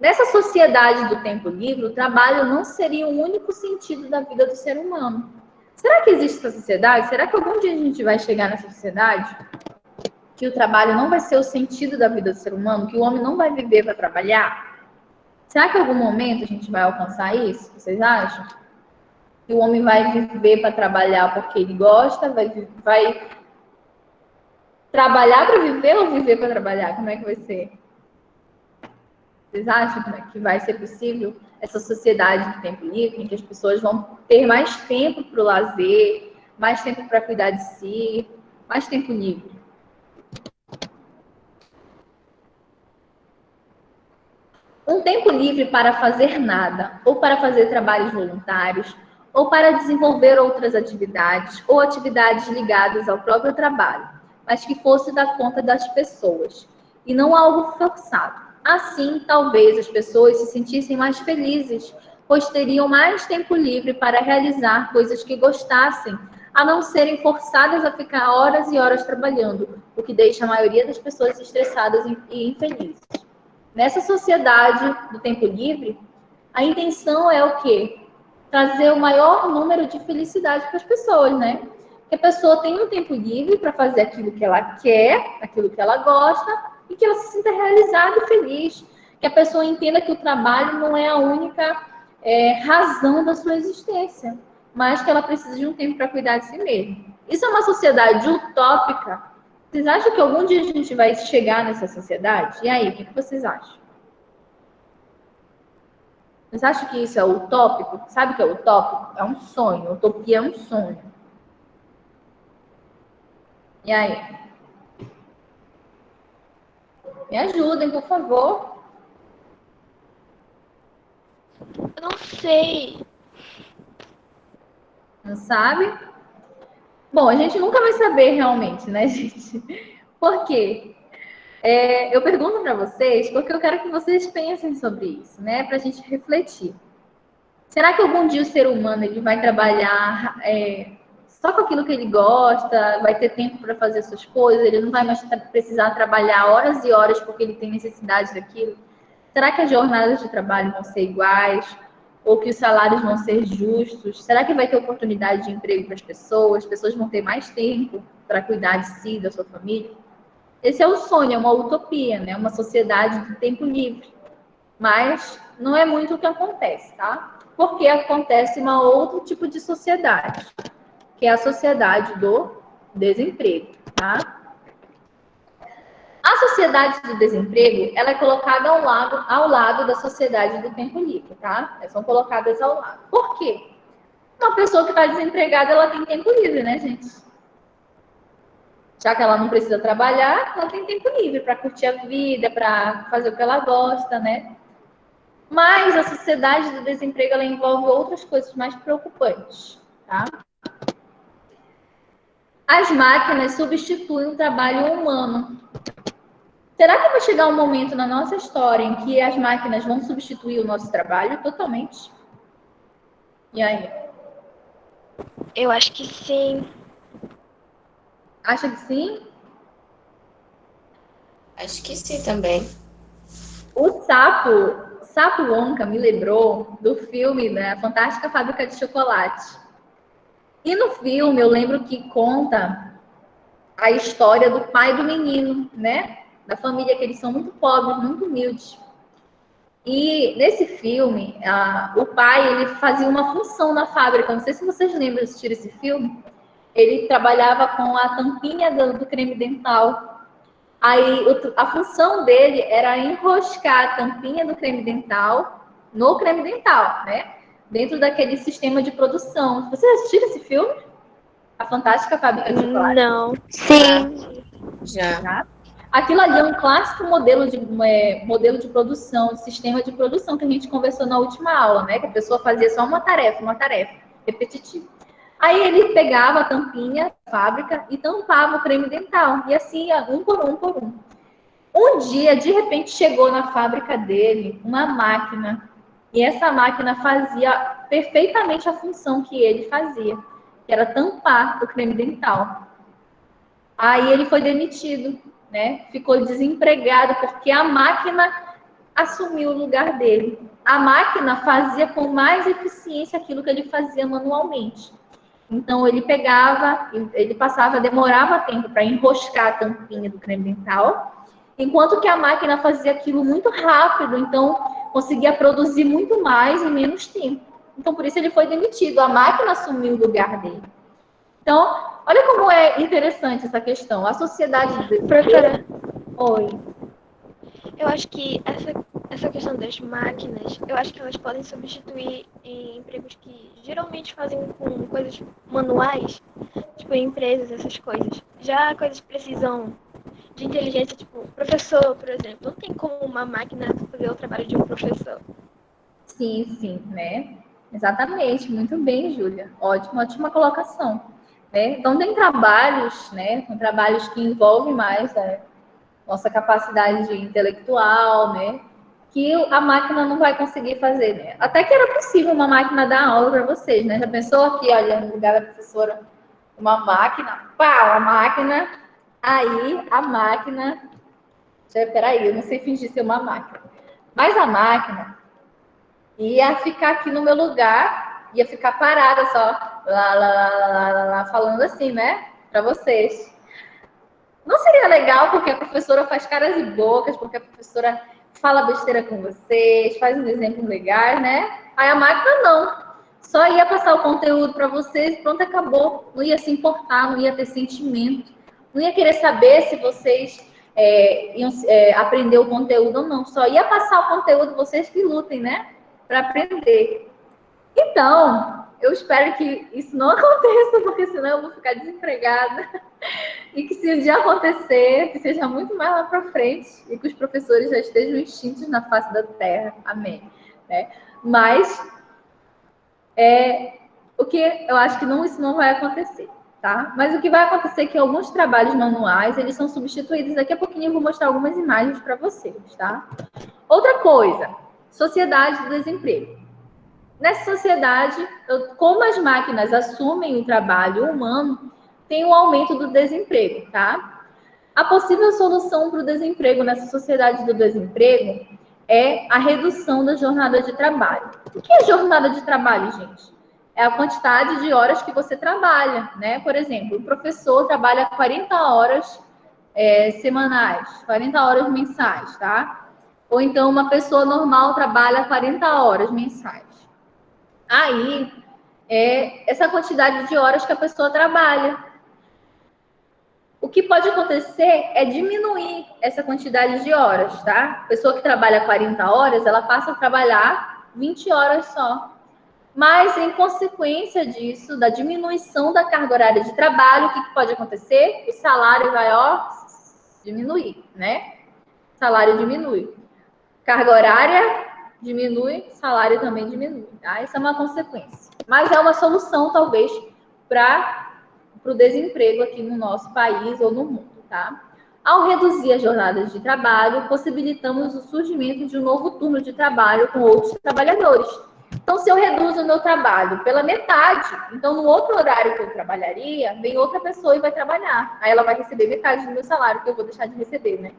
Nessa sociedade do tempo livre, o trabalho não seria o único sentido da vida do ser humano. Será que existe essa sociedade? Será que algum dia a gente vai chegar nessa sociedade? Que o trabalho não vai ser o sentido da vida do ser humano? Que o homem não vai viver para trabalhar? Será que em algum momento a gente vai alcançar isso? Vocês acham? Que o homem vai viver para trabalhar porque ele gosta? Vai trabalhar para viver ou viver para trabalhar? Como é que vai ser? Vocês acham que vai ser possível essa sociedade do tempo livre, em que as pessoas vão ter mais tempo para o lazer, mais tempo para cuidar de si, mais tempo livre? Um tempo livre para fazer nada, ou para fazer trabalhos voluntários, ou para desenvolver outras atividades, ou atividades ligadas ao próprio trabalho, mas que fosse dar conta das pessoas, e não algo forçado. Assim, talvez as pessoas se sentissem mais felizes, pois teriam mais tempo livre para realizar coisas que gostassem, a não serem forçadas a ficar horas e horas trabalhando, o que deixa a maioria das pessoas estressadas e infelizes. Nessa sociedade do tempo livre, a intenção é o quê? Trazer o maior número de felicidade para as pessoas, né? Que a pessoa tenha um tempo livre para fazer aquilo que ela quer, aquilo que ela gosta, e que ela se sinta realizada e feliz. Que a pessoa entenda que o trabalho não é a única razão da sua existência, mas que ela precisa de um tempo para cuidar de si mesma. Isso é uma sociedade utópica? Vocês acham que algum dia a gente vai chegar nessa sociedade? E aí, o que vocês acham? Vocês acham que isso é utópico? Sabe o que é utópico? É um sonho. Utopia é um sonho. E aí? Me ajudem, por favor. Eu não sei. Não sabe? Bom, a gente nunca vai saber realmente, né, gente? Por quê? Eu pergunto para vocês porque eu quero que vocês pensem sobre isso, né? Para a gente refletir. Será que algum dia o ser humano ele vai trabalhar só com aquilo que ele gosta, vai ter tempo para fazer suas coisas, ele não vai mais precisar trabalhar horas e horas porque ele tem necessidade daquilo? Será que as jornadas de trabalho vão ser iguais? Ou que os salários vão ser justos? Será que vai ter oportunidade de emprego para as pessoas vão ter mais tempo para cuidar de si, da sua família? Esse é o sonho, é uma utopia, né? Uma sociedade de tempo livre. Mas não é muito o que acontece, tá? Porque acontece um outro tipo de sociedade, que é a sociedade do desemprego, tá? A sociedade do desemprego, ela é colocada ao lado da sociedade do tempo livre, tá? Elas são colocadas ao lado. Por quê? Uma pessoa que está desempregada, ela tem tempo livre, né, gente? Já que ela não precisa trabalhar, ela tem tempo livre para curtir a vida, para fazer o que ela gosta, né? Mas a sociedade do desemprego, ela envolve outras coisas mais preocupantes, tá? As máquinas substituem o trabalho humano. Será que vai chegar um momento na nossa história em que as máquinas vão substituir o nosso trabalho totalmente? E aí? Eu acho que sim. Acha que sim? Acho que sim também. O Sapo Wonka me lembrou do filme, né, Fantástica Fábrica de Chocolate. E no filme eu lembro que conta a história do pai do menino, né? Da família, que eles são muito pobres, muito humildes. E nesse filme, o pai, ele fazia uma função na fábrica. Não sei se vocês lembram de assistir esse filme. Ele trabalhava com a tampinha do creme dental. Aí a função dele era enroscar a tampinha do creme dental no creme dental, né? Dentro daquele sistema de produção. Vocês assistiram esse filme? A Fantástica Fábrica de Chocolate? Não. Sim. Já. Tá? Aquilo ali é um clássico modelo de produção, de sistema de produção que a gente conversou na última aula, né? Que a pessoa fazia só uma tarefa repetitiva. Aí ele pegava a tampinha da fábrica e tampava o creme dental. E assim ia um por um por um. Um dia, de repente, chegou na fábrica dele uma máquina. E essa máquina fazia perfeitamente a função que ele fazia, que era tampar o creme dental. Aí ele foi demitido, né? Ficou desempregado porque a máquina assumiu o lugar dele. A máquina fazia com mais eficiência aquilo que ele fazia manualmente. Então ele pegava, ele demorava tempo para enroscar a tampinha do creme dental, enquanto que a máquina fazia aquilo muito rápido, então conseguia produzir muito mais em menos tempo. Então por isso ele foi demitido, a máquina assumiu o lugar dele. Então, olha como é interessante essa questão. A sociedade... Professora, Oi. eu acho que essa questão das máquinas, eu acho que elas podem substituir em empregos que geralmente fazem com coisas manuais, tipo em empresas, essas coisas. Já coisas que precisam de inteligência, tipo professor, por exemplo. Não tem como uma máquina fazer o trabalho de um professor. Sim, né? Exatamente, muito bem, Júlia. Ótima colocação. Né? Então, tem trabalhos, né? São trabalhos que envolvem mais a nossa capacidade intelectual, né? Que a máquina não vai conseguir fazer, né? Até que era possível uma máquina dar aula para vocês, né? Já pensou aqui, olha, no lugar da professora, uma máquina, pá, a máquina, aí a máquina, peraí, eu não sei fingir ser uma máquina, mas a máquina ia ficar aqui no meu lugar, ia ficar parada só, lá, falando assim, né, para vocês. Não seria legal porque a professora faz caras e bocas, porque a professora fala besteira com vocês, faz uns exemplos legais, né? Aí a máquina não. Só ia passar o conteúdo para vocês e pronto, acabou. Não ia se importar, não ia ter sentimento. Não ia querer saber se vocês iam aprender o conteúdo ou não. Só ia passar o conteúdo, vocês que lutem, né? Para aprender. Então, eu espero que isso não aconteça, porque senão eu vou ficar desempregada. E que se um dia acontecer, que seja muito mais lá para frente e que os professores já estejam extintos na face da terra. Amém. Né? Mas o que eu acho que isso não vai acontecer, tá? Mas o que vai acontecer é que alguns trabalhos manuais, eles são substituídos. Daqui a pouquinho eu vou mostrar algumas imagens para vocês, tá? Outra coisa, sociedade do desemprego. Nessa sociedade, como as máquinas assumem o trabalho humano, tem um aumento do desemprego, tá? A possível solução para o desemprego nessa sociedade do desemprego é a redução da jornada de trabalho. O que é jornada de trabalho, gente? É a quantidade de horas que você trabalha, né? Por exemplo, o professor trabalha 40 horas semanais, 40 horas mensais, tá? Ou então uma pessoa normal trabalha 40 horas mensais. Aí, essa quantidade de horas que a pessoa trabalha. O que pode acontecer é diminuir essa quantidade de horas, tá? A pessoa que trabalha 40 horas, ela passa a trabalhar 20 horas só. Mas, em consequência disso, da diminuição da carga horária de trabalho, o que pode acontecer? O salário vai, diminuir, né? O salário diminui. Carga horária diminui, salário também diminui, tá? Isso é uma consequência. Mas é uma solução, talvez, para o desemprego aqui no nosso país ou no mundo, tá? Ao reduzir as jornadas de trabalho, possibilitamos o surgimento de um novo turno de trabalho com outros trabalhadores. Então, se eu reduzo o meu trabalho pela metade, então no outro horário que eu trabalharia, vem outra pessoa e vai trabalhar. Aí ela vai receber metade do meu salário, que eu vou deixar de receber, né?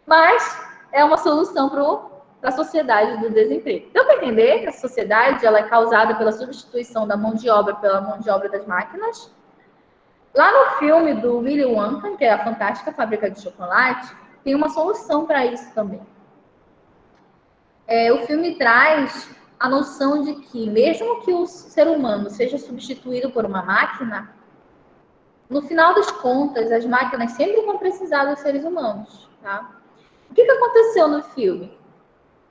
Mas é uma solução para a sociedade do desemprego. Deu para entender que a sociedade ela é causada pela substituição da mão de obra pela mão de obra das máquinas? Lá no filme do Willy Wonka, que é a Fantástica Fábrica de Chocolate, tem uma solução para isso também. O filme traz a noção de que, mesmo que o ser humano seja substituído por uma máquina, no final das contas, as máquinas sempre vão precisar dos seres humanos, tá? O que aconteceu no filme?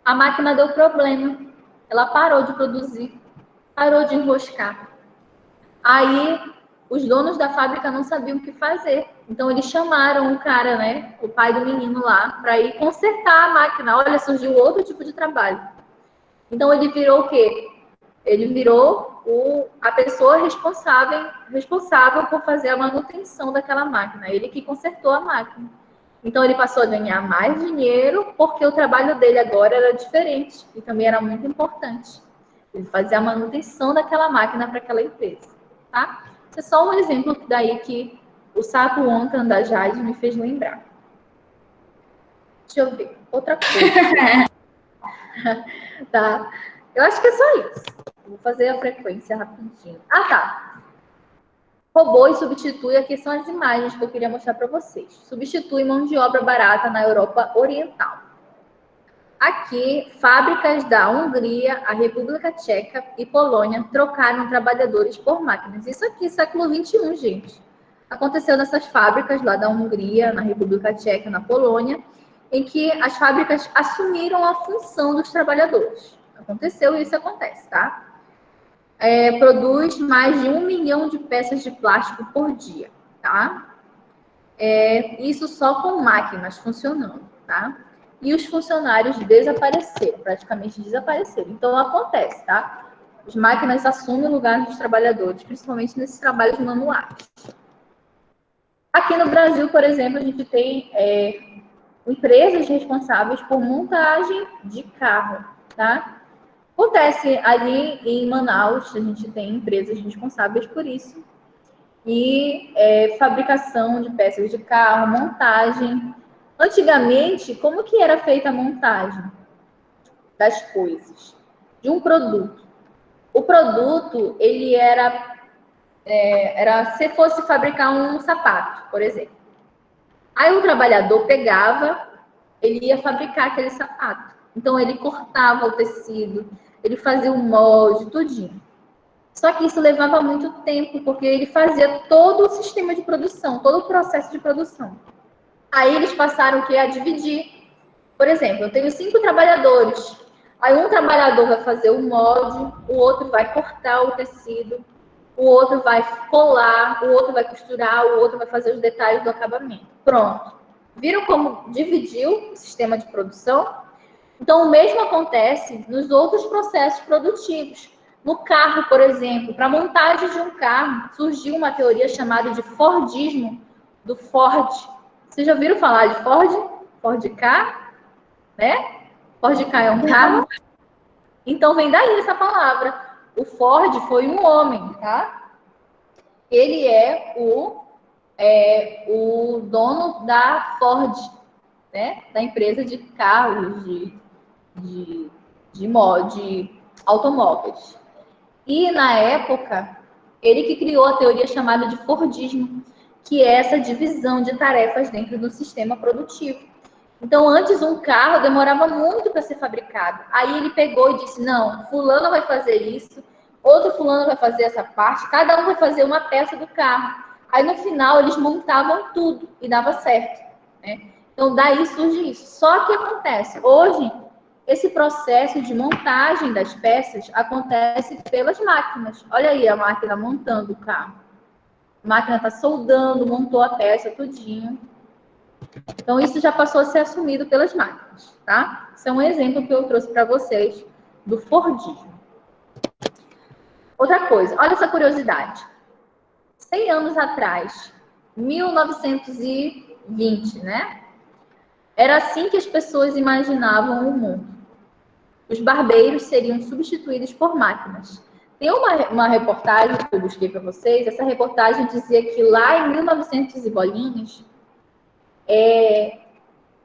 A máquina deu problema, ela parou de produzir, parou de enroscar. Aí, os donos da fábrica não sabiam o que fazer. Então, eles chamaram o cara, né, o pai do menino lá, para ir consertar a máquina. Olha, surgiu outro tipo de trabalho. Então, ele virou o quê? Ele virou a pessoa responsável por fazer a manutenção daquela máquina. Ele que consertou a máquina. Então, ele passou a ganhar mais dinheiro porque o trabalho dele agora era diferente e também era muito importante. Ele fazia a manutenção daquela máquina para aquela empresa, tá? Esse é só um exemplo daí que o sapo Wonka da Jade me fez lembrar. Deixa eu ver. Outra coisa. Tá? Eu acho que é só isso. Vou fazer a frequência rapidinho. Ah, tá. Robôs substitui, aqui são as imagens que eu queria mostrar para vocês. Substitui mão de obra barata na Europa Oriental. Aqui, fábricas da Hungria, a República Tcheca e Polônia trocaram trabalhadores por máquinas. Isso aqui, século XXI, gente. Aconteceu nessas fábricas lá da Hungria, na República Tcheca, na Polônia, em que as fábricas assumiram a função dos trabalhadores. Aconteceu e isso acontece, tá? Produz mais de 1 milhão de peças de plástico por dia, tá? Isso só com máquinas funcionando, tá? E os funcionários desapareceram, praticamente desapareceram. Então, acontece, tá? As máquinas assumem o lugar dos trabalhadores, principalmente nesses trabalhos manuais. Aqui no Brasil, por exemplo, a gente tem empresas responsáveis por montagem de carro, tá? Acontece ali em Manaus, a gente tem empresas responsáveis por isso. e fabricação de peças de carro, montagem. Antigamente, como que era feita a montagem das coisas, de um produto? O produto, ele era se fosse fabricar um sapato, por exemplo. Aí o trabalhador pegava, ele ia fabricar aquele sapato. Então ele cortava o tecido, ele fazia o molde, tudinho. Só que isso levava muito tempo, porque ele fazia todo o sistema de produção, todo o processo de produção. Aí eles passaram o quê? A dividir. Por exemplo, eu tenho 5 trabalhadores. Aí um trabalhador vai fazer o molde, o outro vai cortar o tecido, o outro vai colar, o outro vai costurar, o outro vai fazer os detalhes do acabamento. Pronto. Viram como dividiu o sistema de produção? Então, o mesmo acontece nos outros processos produtivos. No carro, por exemplo, para a montagem de um carro, surgiu uma teoria chamada de Fordismo, do Ford. Vocês já ouviram falar de Ford? Ford K, né? Ford K é um carro. Então, vem daí essa palavra. O Ford foi um homem, tá? Ele é o dono da Ford, né? Da empresa de carros, de, de automóveis. E, na época, ele que criou a teoria chamada de Fordismo, que é essa divisão de tarefas dentro do sistema produtivo. Então, antes um carro demorava muito para ser fabricado. Aí ele pegou e disse, não, fulano vai fazer isso, outro fulano vai fazer essa parte, cada um vai fazer uma peça do carro. Aí, no final, eles montavam tudo e dava certo, né? Então, daí surge isso. Só que acontece, hoje, esse processo de montagem das peças acontece pelas máquinas. Olha aí a máquina montando o carro. A máquina está soldando, montou a peça, tudinho. Então, isso já passou a ser assumido pelas máquinas, tá? Isso é um exemplo que eu trouxe para vocês do Fordismo. Outra coisa, olha essa curiosidade. 100 anos atrás, 1920, né? Era assim que as pessoas imaginavam o mundo. Os barbeiros seriam substituídos por máquinas. Tem uma reportagem que eu busquei para vocês. Essa reportagem dizia que lá em 1900 e bolinhas,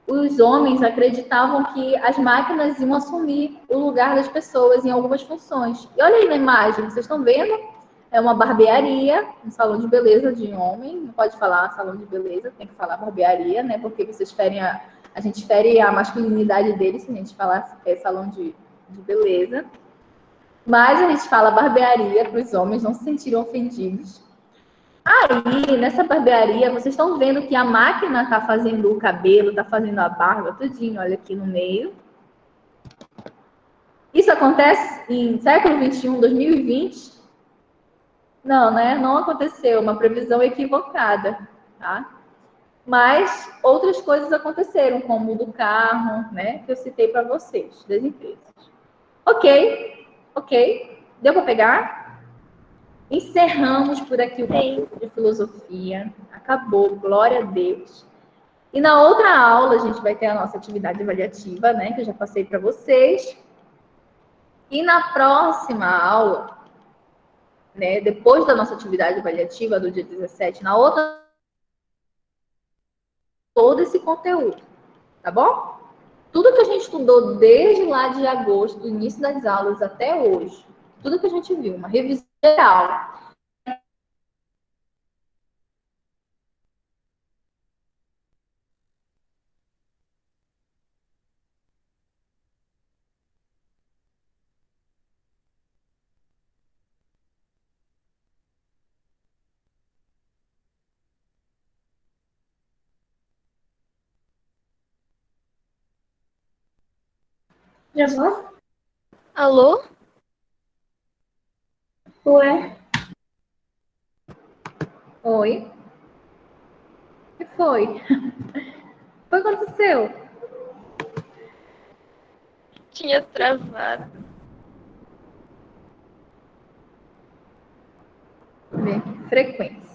os homens acreditavam que as máquinas iam assumir o lugar das pessoas em algumas funções. E olha aí na imagem, vocês estão vendo? É uma barbearia, um salão de beleza de homem. Não pode falar salão de beleza, tem que falar barbearia, né? Porque vocês ferem a gente fere a masculinidade deles se a gente falar salão de beleza. Mas a gente fala barbearia para os homens não se sentirem ofendidos. Aí, nessa barbearia, vocês estão vendo que a máquina está fazendo o cabelo, está fazendo a barba, tudinho, olha aqui no meio. Isso acontece em século XXI, 2020? Não, né? Não aconteceu, uma previsão equivocada, tá? Mas outras coisas aconteceram, como o do carro, né? Que eu citei para vocês, das empresas. Ok. Deu para pegar? Encerramos por aqui o curso de filosofia. Acabou, glória a Deus. E na outra aula a gente vai ter a nossa atividade avaliativa, né? Que eu já passei para vocês. E na próxima aula, né? Depois da nossa atividade avaliativa do dia 17, na outra, todo esse conteúdo, tá bom? Tudo que a gente estudou desde lá de agosto, do início das aulas até hoje, tudo que a gente viu, uma revisão geral. Já vou? Alô? Ué? Oi? O que foi? O que aconteceu? Tinha travado. Ver aqui, frequência.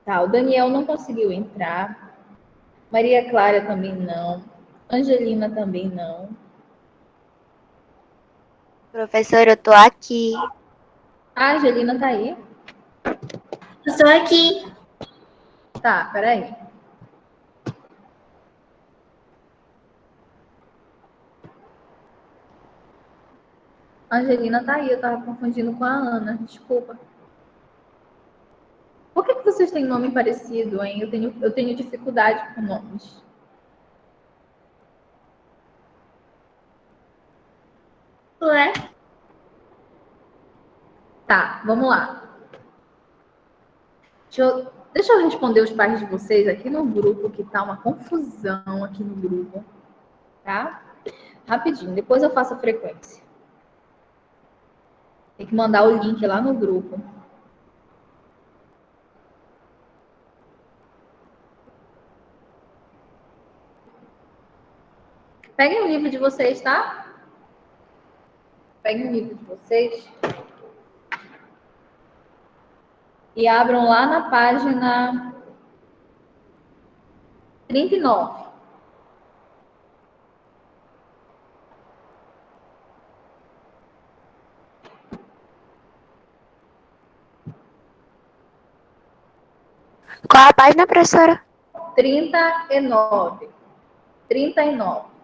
Tá, o Daniel não conseguiu entrar. Maria Clara também não. Angelina também não. Professora, eu tô aqui. A Angelina tá aí? Eu estou aqui. Tá, peraí. A Angelina tá aí, eu tava confundindo com a Ana, desculpa. Por que vocês têm nome parecido, hein? Eu tenho dificuldade com nomes. Ué? Tá, vamos lá. Deixa eu responder os pais de vocês aqui no grupo, que tá uma confusão aqui no grupo. Tá? Rapidinho, depois eu faço a frequência. Tem que mandar o link lá no grupo. Peguem o livro de vocês, tá? Peguem o livro de vocês. E abram lá na página 39. Qual a página, professora? 39. 39.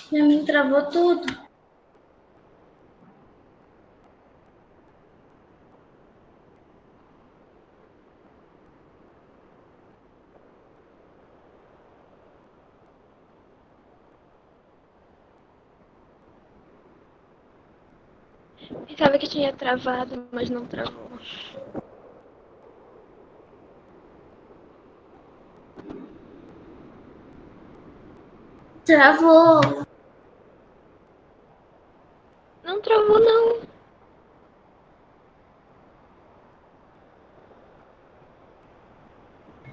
Pra mim travou tudo. Pensava que tinha travado, mas não travou. Travou. Não travou, não.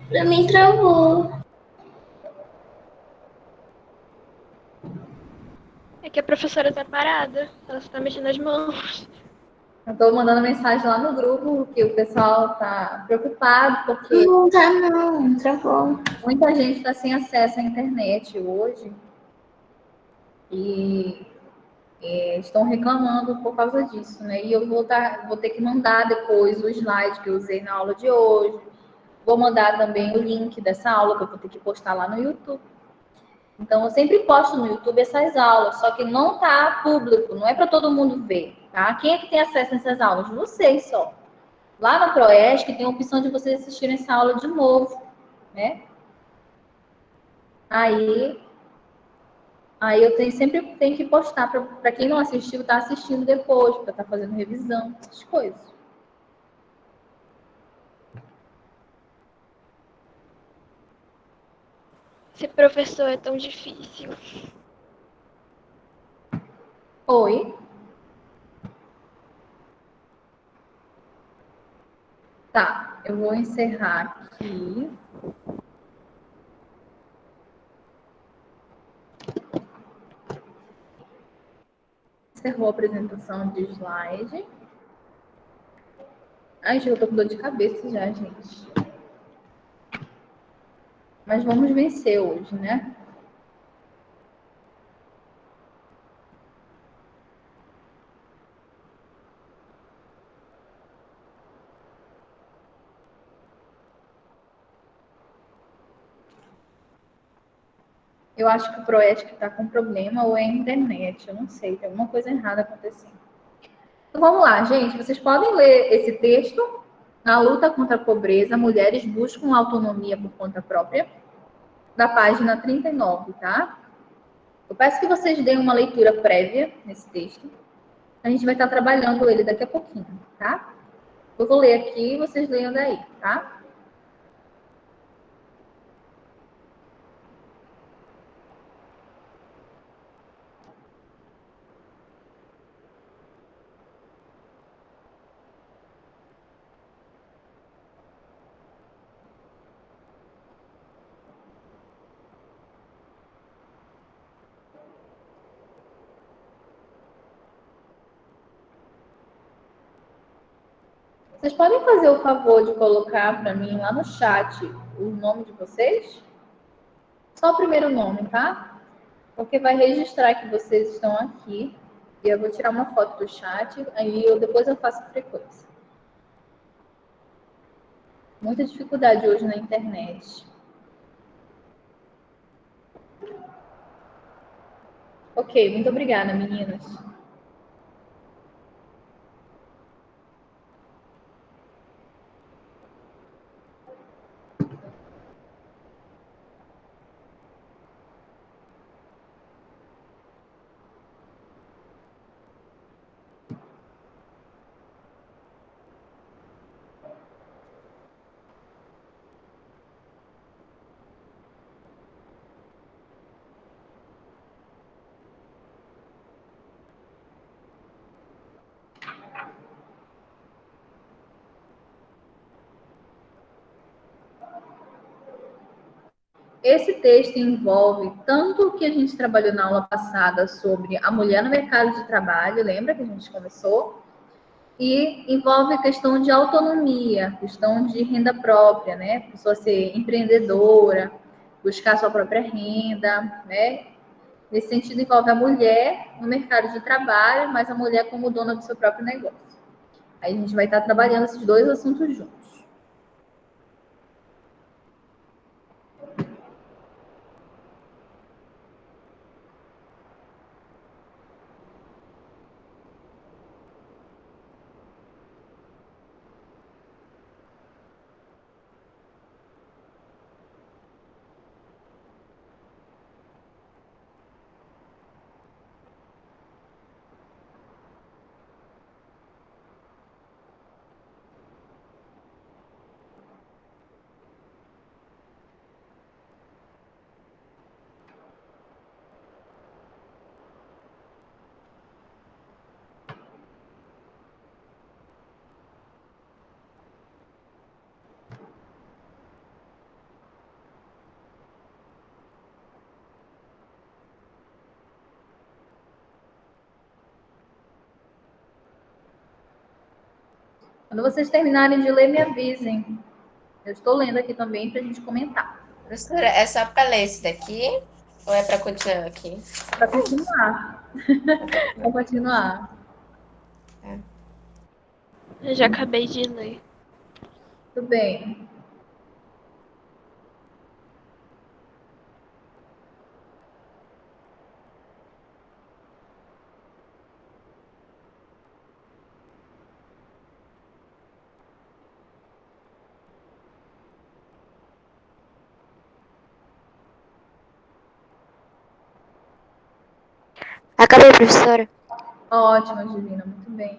Pra mim travou. É que a professora tá parada. Ela só tá mexendo as mãos. Eu estou mandando mensagem lá no grupo que o pessoal está preocupado porque Não tá não, travou. muita gente está sem acesso à internet hoje e estão reclamando por causa disso, né? E eu vou ter que mandar depois o slide que eu usei na aula de hoje. Vou mandar também o link dessa aula que eu vou ter que postar lá no YouTube. Então, eu sempre posto no YouTube essas aulas, só que não tá público, não é para todo mundo ver, tá? Quem é que tem acesso a essas aulas? Vocês só. Lá no Proesc tem a opção de vocês assistirem essa aula de novo, né? Aí, sempre tenho que postar para quem não assistiu, tá assistindo depois, para estar fazendo revisão, essas coisas. Ser professor é tão difícil. Oi? Tá, eu vou encerrar aqui. Encerrou a apresentação de slide. Ai, eu tô com dor de cabeça já, gente. Mas vamos vencer hoje, né? Eu acho que o Proesc está com problema ou é a internet, eu não sei, tem alguma coisa errada acontecendo. Então vamos lá, gente, vocês podem ler esse texto. Na luta contra a pobreza, mulheres buscam autonomia por conta própria, da página 39, tá? Eu peço que vocês deem uma leitura prévia nesse texto. A gente vai estar trabalhando ele daqui a pouquinho, tá? Eu vou ler aqui e vocês leiam daí, tá? Vocês podem fazer o favor de colocar para mim lá no chat o nome de vocês? Só o primeiro nome, tá? Porque vai registrar que vocês estão aqui. E eu vou tirar uma foto do chat, aí depois eu faço a frequência. Muita dificuldade hoje na internet. Ok, muito obrigada, meninas. Esse texto envolve tanto o que a gente trabalhou na aula passada sobre a mulher no mercado de trabalho, lembra que a gente começou? E envolve a questão de autonomia, questão de renda própria, né? A pessoa ser empreendedora, buscar sua própria renda, né? Nesse sentido, envolve a mulher no mercado de trabalho, mas a mulher como dona do seu próprio negócio. Aí a gente vai estar trabalhando esses dois assuntos juntos. Quando vocês terminarem de ler, me avisem. Eu estou lendo aqui também para a gente comentar. Professora, é só para ler esse daqui ou é para continuar aqui? Para continuar. Para continuar. Eu já acabei de ler. Tudo bem. Acabei, professora. Ótimo, Divina, muito bem.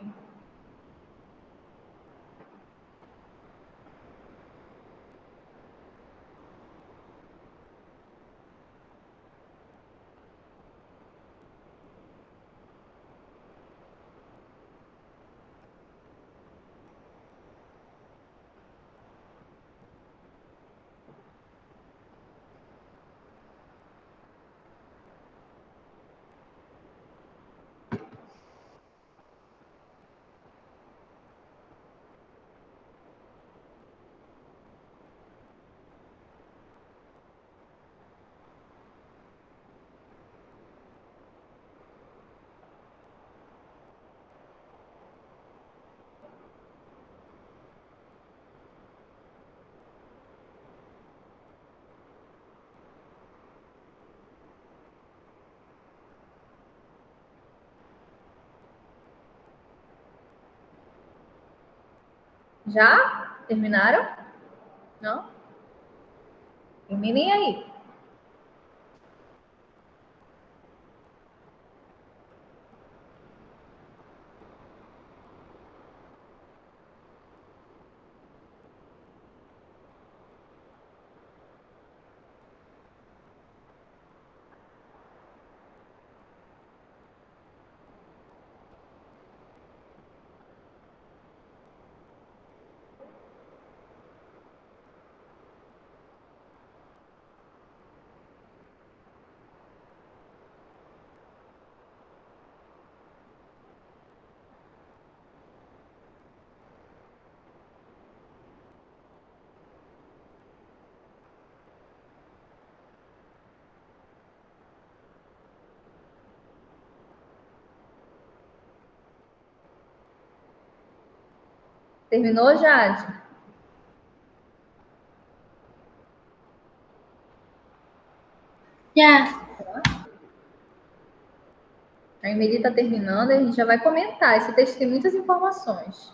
Já? Terminaram? Não? Terminem aí. Terminou, Jade? Já. A Emily está terminando e a gente já vai comentar. Esse texto tem muitas informações.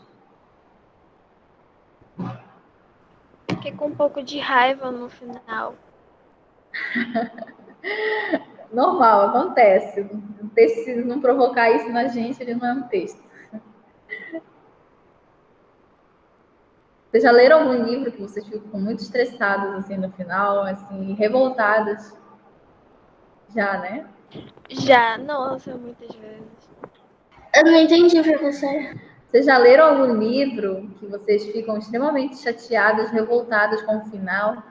Fiquei com um pouco de raiva no final. Normal, acontece. Um texto, se não provocar isso na gente, ele não é um texto. Vocês já leram algum livro que vocês ficam muito estressados assim no final, assim, revoltadas? Já, né? Já, nossa, muitas vezes. Eu não entendi, professora. Vocês já leram algum livro que vocês ficam extremamente chateadas, revoltadas com o final?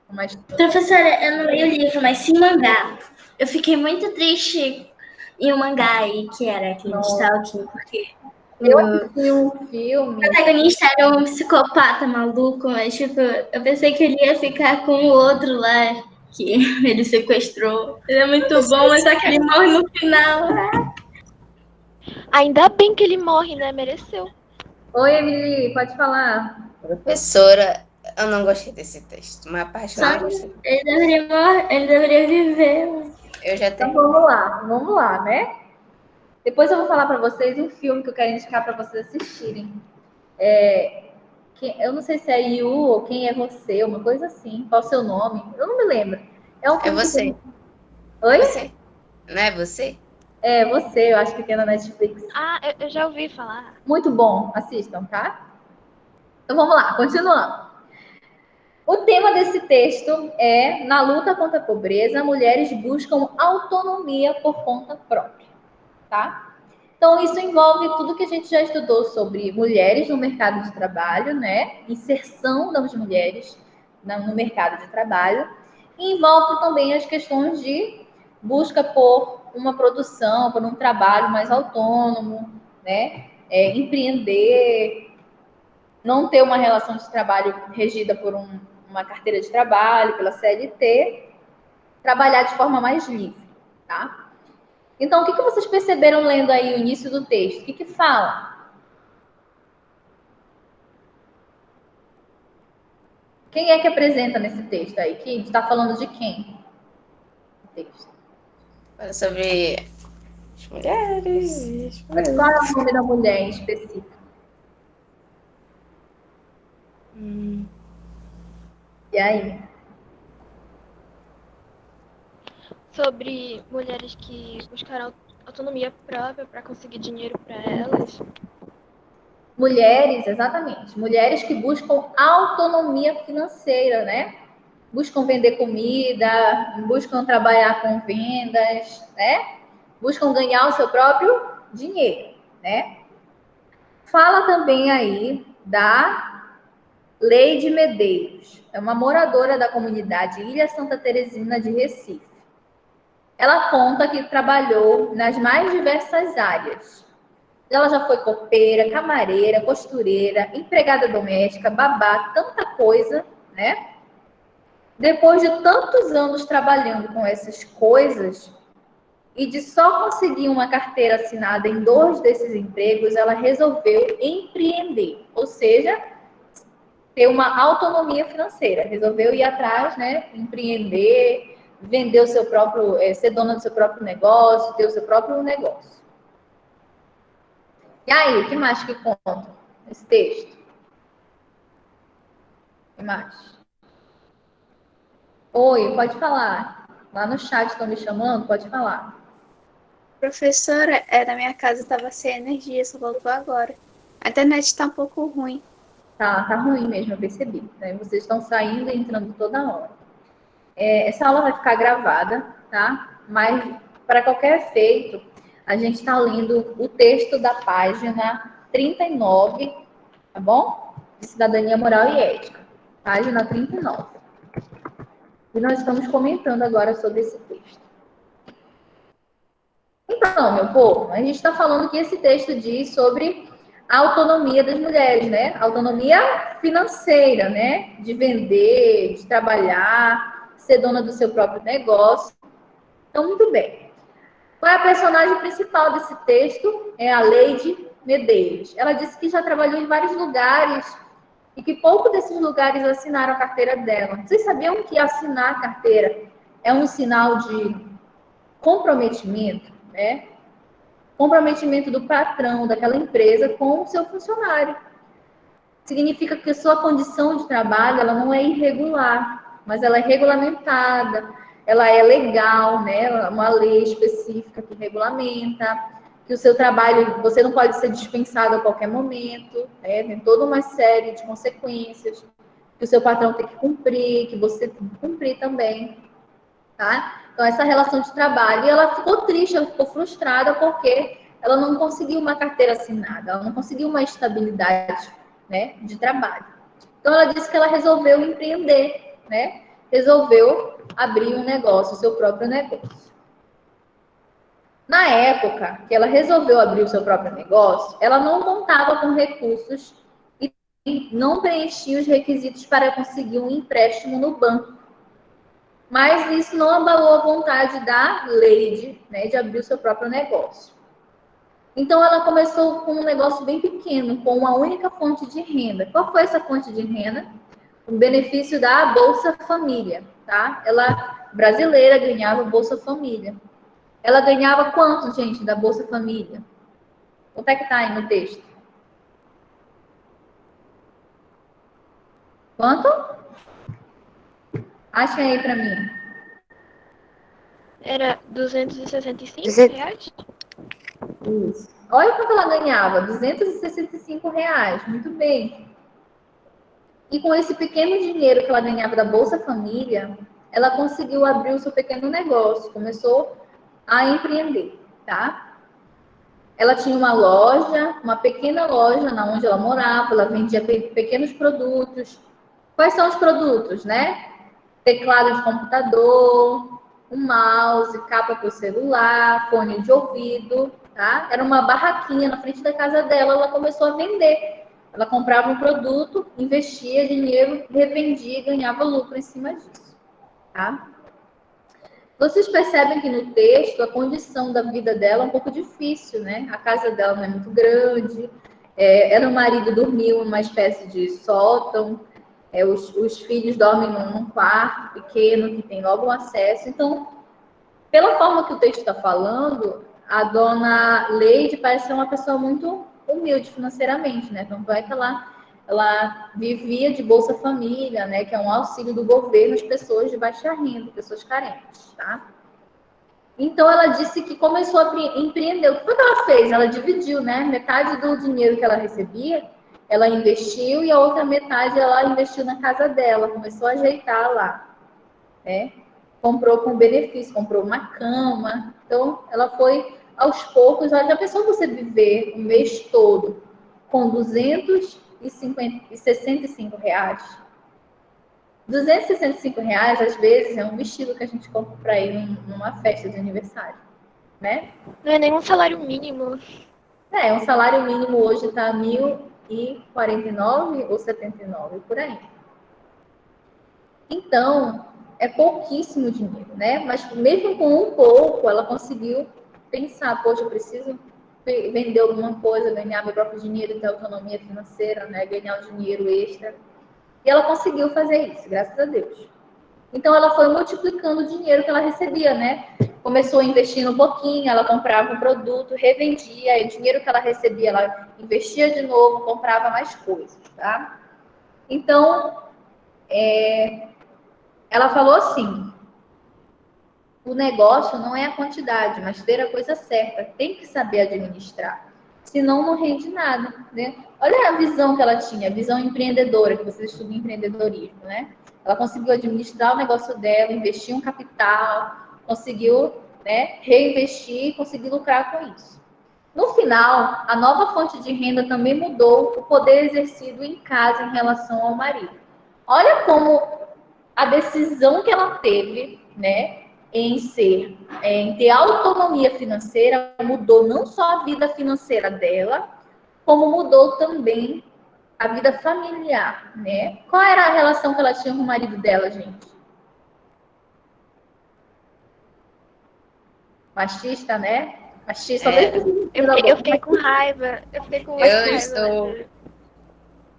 Mas Professora, eu não leio livro, mas sim mangá. Eu fiquei muito triste em um mangá aí, que era aquele de Stalking, porque eu o assisti um filme. protagonista era um psicopata maluco, mas tipo, eu pensei que ele ia ficar com o outro lá, que ele sequestrou. Ele é muito bom, mas só que ele morre no final. Ainda bem que ele morre, né? Mereceu. Oi, Emily, pode falar. Professora, eu não gostei desse texto. Uma parte eu Só não gostei. ele deveria morrer, ele deveria viver. Eu já Então terminei. vamos lá, né? Depois eu vou falar para vocês um filme que eu quero indicar para vocês assistirem. Eu não sei se é You ou Quem é Você, uma coisa assim. Qual o seu nome? Eu não me lembro. É um É filme que você. tem... Oi? Você. Não é você? É você, eu acho que tem na Netflix. Ah, eu já ouvi falar. Muito bom, assistam, tá? Então vamos lá, continuando. O tema desse texto é: na luta contra a pobreza, mulheres buscam autonomia por conta própria, tá? Então isso envolve tudo que a gente já estudou sobre mulheres no mercado de trabalho, né? Inserção das mulheres no mercado de trabalho. E envolve também as questões de busca por uma produção, por um trabalho mais autônomo, né? Empreender, não ter uma relação de trabalho regida por uma carteira de trabalho, pela CLT, trabalhar de forma mais livre, tá? Então, o que vocês perceberam lendo aí o início do texto? O que fala? Quem é que apresenta nesse texto aí? Que está falando de quem? O texto. Fala sobre as mulheres. Mas qual é o nome da mulher em específico? E aí? Sobre mulheres que buscaram autonomia própria para conseguir dinheiro para elas. Mulheres, exatamente. Mulheres que buscam autonomia financeira, né? Buscam vender comida, buscam trabalhar com vendas, né? Buscam ganhar o seu próprio dinheiro, né? Fala também aí da Leide Medeiros, é uma moradora da comunidade Ilha Santa Terezinha de Recife. Ela conta que trabalhou nas mais diversas áreas. Ela já foi copeira, camareira, costureira, empregada doméstica, babá, tanta coisa, né? Depois de tantos anos trabalhando com essas coisas e de só conseguir uma carteira assinada em 2 desses empregos, ela resolveu empreender, ou seja, ter uma autonomia financeira. Resolveu ir atrás, né? Empreender, vender o seu próprio, ser dona do seu próprio negócio, ter o seu próprio negócio. E aí, o que mais que conta esse texto? O que mais? Oi, pode falar. Lá no chat estão me chamando, pode falar. Professora, na minha casa estava sem energia, só voltou agora. A internet está um pouco ruim. Tá ruim mesmo, eu percebi. Né? Vocês estão saindo e entrando toda hora. Essa aula vai ficar gravada, tá? Mas, para qualquer efeito, a gente está lendo o texto da página 39, tá bom? De Cidadania Moral e Ética. Página 39. E nós estamos comentando agora sobre esse texto. Então, meu povo, a gente está falando que esse texto diz sobre a autonomia das mulheres, né? Autonomia financeira, né? De vender, de trabalhar, ser dona do seu próprio negócio. Então, muito bem. Qual é a personagem principal desse texto? É a Leide Medeiros. Ela disse que já trabalhou em vários lugares e que pouco desses lugares assinaram a carteira dela. Vocês sabiam que assinar a carteira é um sinal de comprometimento, né? Comprometimento do patrão daquela empresa com o seu funcionário. Significa que a sua condição de trabalho ela não é irregular, mas ela é regulamentada, ela é legal, né? Uma lei específica que regulamenta, que o seu trabalho, você não pode ser dispensado a qualquer momento, né? Tem toda uma série de consequências que o seu patrão tem que cumprir, que você tem que cumprir também, tá? Então, essa relação de trabalho, e ela ficou triste, ela ficou frustrada porque ela não conseguiu uma carteira assinada, ela não conseguiu uma estabilidade, né, de trabalho. Então, ela disse que ela resolveu empreender, né? Resolveu abrir um negócio, o seu próprio negócio. Na época que ela resolveu abrir o seu próprio negócio, ela não contava com recursos e não preenchia os requisitos para conseguir um empréstimo no banco. Mas isso não abalou a vontade da Leide, né, de abrir o seu próprio negócio. Então, ela começou com um negócio bem pequeno, com uma única fonte de renda. Qual foi essa fonte de renda? O benefício da Bolsa Família, tá? Ela, brasileira, ganhava Bolsa Família. Ela ganhava quanto, gente, da Bolsa Família? Quanto é que tá aí no texto? Quanto? Achem aí para mim. Era R$ 265? Isso. Olha quanto ela ganhava, R$ 265. Muito bem. E com esse pequeno dinheiro que ela ganhava da Bolsa Família, ela conseguiu abrir o seu pequeno negócio, começou a empreender, tá? Ela tinha uma loja, uma pequena loja na onde ela morava, ela vendia pequenos produtos. Quais são os produtos, né? Teclado de computador, um mouse, capa para o celular, fone de ouvido, tá? Era uma barraquinha na frente da casa dela, ela começou a vender. Ela comprava um produto, investia dinheiro, revendia e ganhava lucro em cima disso, tá? Vocês percebem que no texto a condição da vida dela é um pouco difícil, né? A casa dela não é muito grande, ela e o marido dormiam numa espécie de sótão, os filhos dormem num quarto pequeno que tem logo um acesso. Então, pela forma que o texto está falando, a dona Leide parece ser uma pessoa muito humilde financeiramente, né? Tanto é que ela vivia de Bolsa Família, né? Que é um auxílio do governo às pessoas de baixa renda, pessoas carentes, tá? Então, ela disse que começou a empreender. O que foi que ela fez? Ela dividiu, né? Metade do dinheiro que ela recebia, ela investiu e a outra metade ela investiu na casa dela, começou a ajeitar lá, né? Comprou com benefício, comprou uma cama. Então, ela foi aos poucos. Já pensou você viver o mês todo com R$ 265? R$ 265, às vezes, é um vestido que a gente compra para ir numa festa de aniversário, né? Não é nem um salário mínimo. Um salário mínimo hoje está 1.049 ou 79, por aí. Então, é pouquíssimo dinheiro, né? Mas mesmo com um pouco, ela conseguiu pensar, poxa, eu preciso vender alguma coisa, ganhar meu próprio dinheiro, ter autonomia financeira, né? Ganhar um dinheiro extra. E ela conseguiu fazer isso, graças a Deus. Então, ela foi multiplicando o dinheiro que ela recebia, né? Começou investindo um pouquinho, ela comprava um produto, revendia, e o dinheiro que ela recebia, ela investia de novo, comprava mais coisas, tá? Então, ela falou assim, o negócio não é a quantidade, mas ter a coisa certa. Tem que saber administrar. Senão não rende nada, né? Olha a visão que ela tinha, a visão empreendedora, que vocês estudam empreendedorismo, né? Ela conseguiu administrar o negócio dela, investir um capital, conseguiu, né, reinvestir e conseguir lucrar com isso. No final, a nova fonte de renda também mudou o poder exercido em casa em relação ao marido. Olha como a decisão que ela teve, né, em ter autonomia financeira, mudou não só a vida financeira dela, como mudou também a vida familiar, né? Qual era a relação que ela tinha com o marido dela, gente? Machista, né? Machista, só vejo pessoas Eu fiquei com raiva. Eu fiquei com muita Eu raiva. estou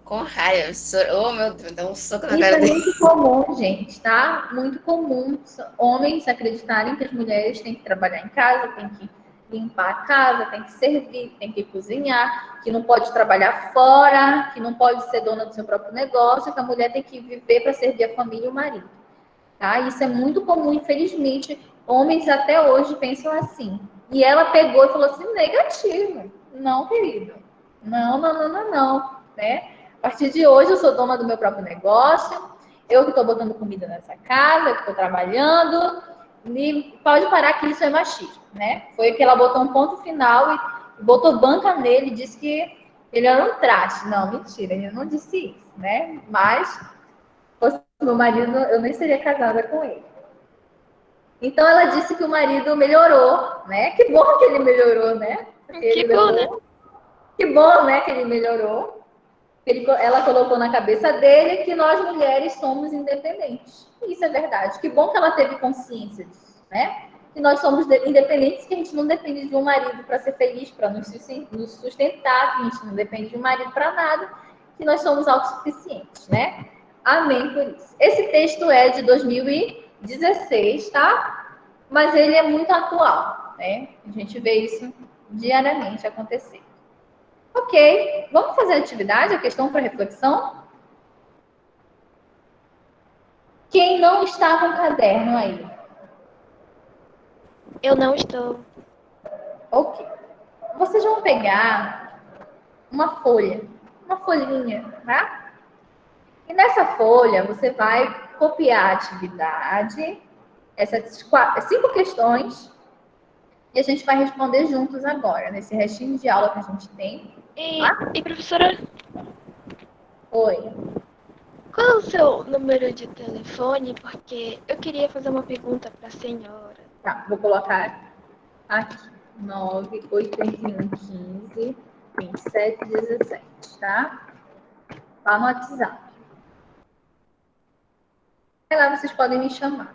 com raiva. Oh, meu Deus, dá um soco na Isso cara é dele. muito comum, gente, tá? Muito comum homens acreditarem que as mulheres têm que trabalhar em casa, têm que limpar a casa, têm que servir, têm que cozinhar, que não pode trabalhar fora, que não pode ser dona do seu próprio negócio, que a mulher tem que viver para servir a família e o marido. Tá? Isso é muito comum, infelizmente. Homens até hoje pensam assim. E ela pegou e falou assim: negativo. Não, querido. Não, não, não, não, não. Né? A partir de hoje eu sou dona do meu próprio negócio. Eu que estou botando comida nessa casa, eu que estou trabalhando. E pode parar que isso é machismo, né? Foi que ela botou um ponto final e botou banca nele e disse que ele era um traste. Não, mentira, ele não disse isso, né? Mas fosse meu marido, eu nem seria casada com ele. Então ela disse que o marido melhorou, né? Que bom que ele melhorou, né? Que bom, né? Que bom, né, que ele melhorou. Ela colocou na cabeça dele que nós mulheres somos independentes. Isso é verdade. Que bom que ela teve consciência disso, né? Que nós somos independentes, que a gente não depende de um marido para ser feliz, para nos sustentar, que a gente não depende de um marido para nada, que nós somos autossuficientes, né? Amém por isso. Esse texto é de 2016, tá? Mas ele é muito atual, né? A gente vê isso diariamente acontecer. Ok, vamos fazer a atividade, a questão para reflexão? Quem não está com caderno aí? Eu não estou. Ok. Vocês vão pegar uma folha, uma folhinha, tá? E nessa folha você vai copiar a atividade, essas 5 questões, e a gente vai responder juntos agora, nesse restinho de aula que a gente tem. E professora, Oi. qual é o seu número de telefone? Porque eu queria fazer uma pergunta para a senhora. Tá, vou colocar aqui. 98115 2717, tá? Lá no WhatsApp. Aí lá vocês podem me chamar.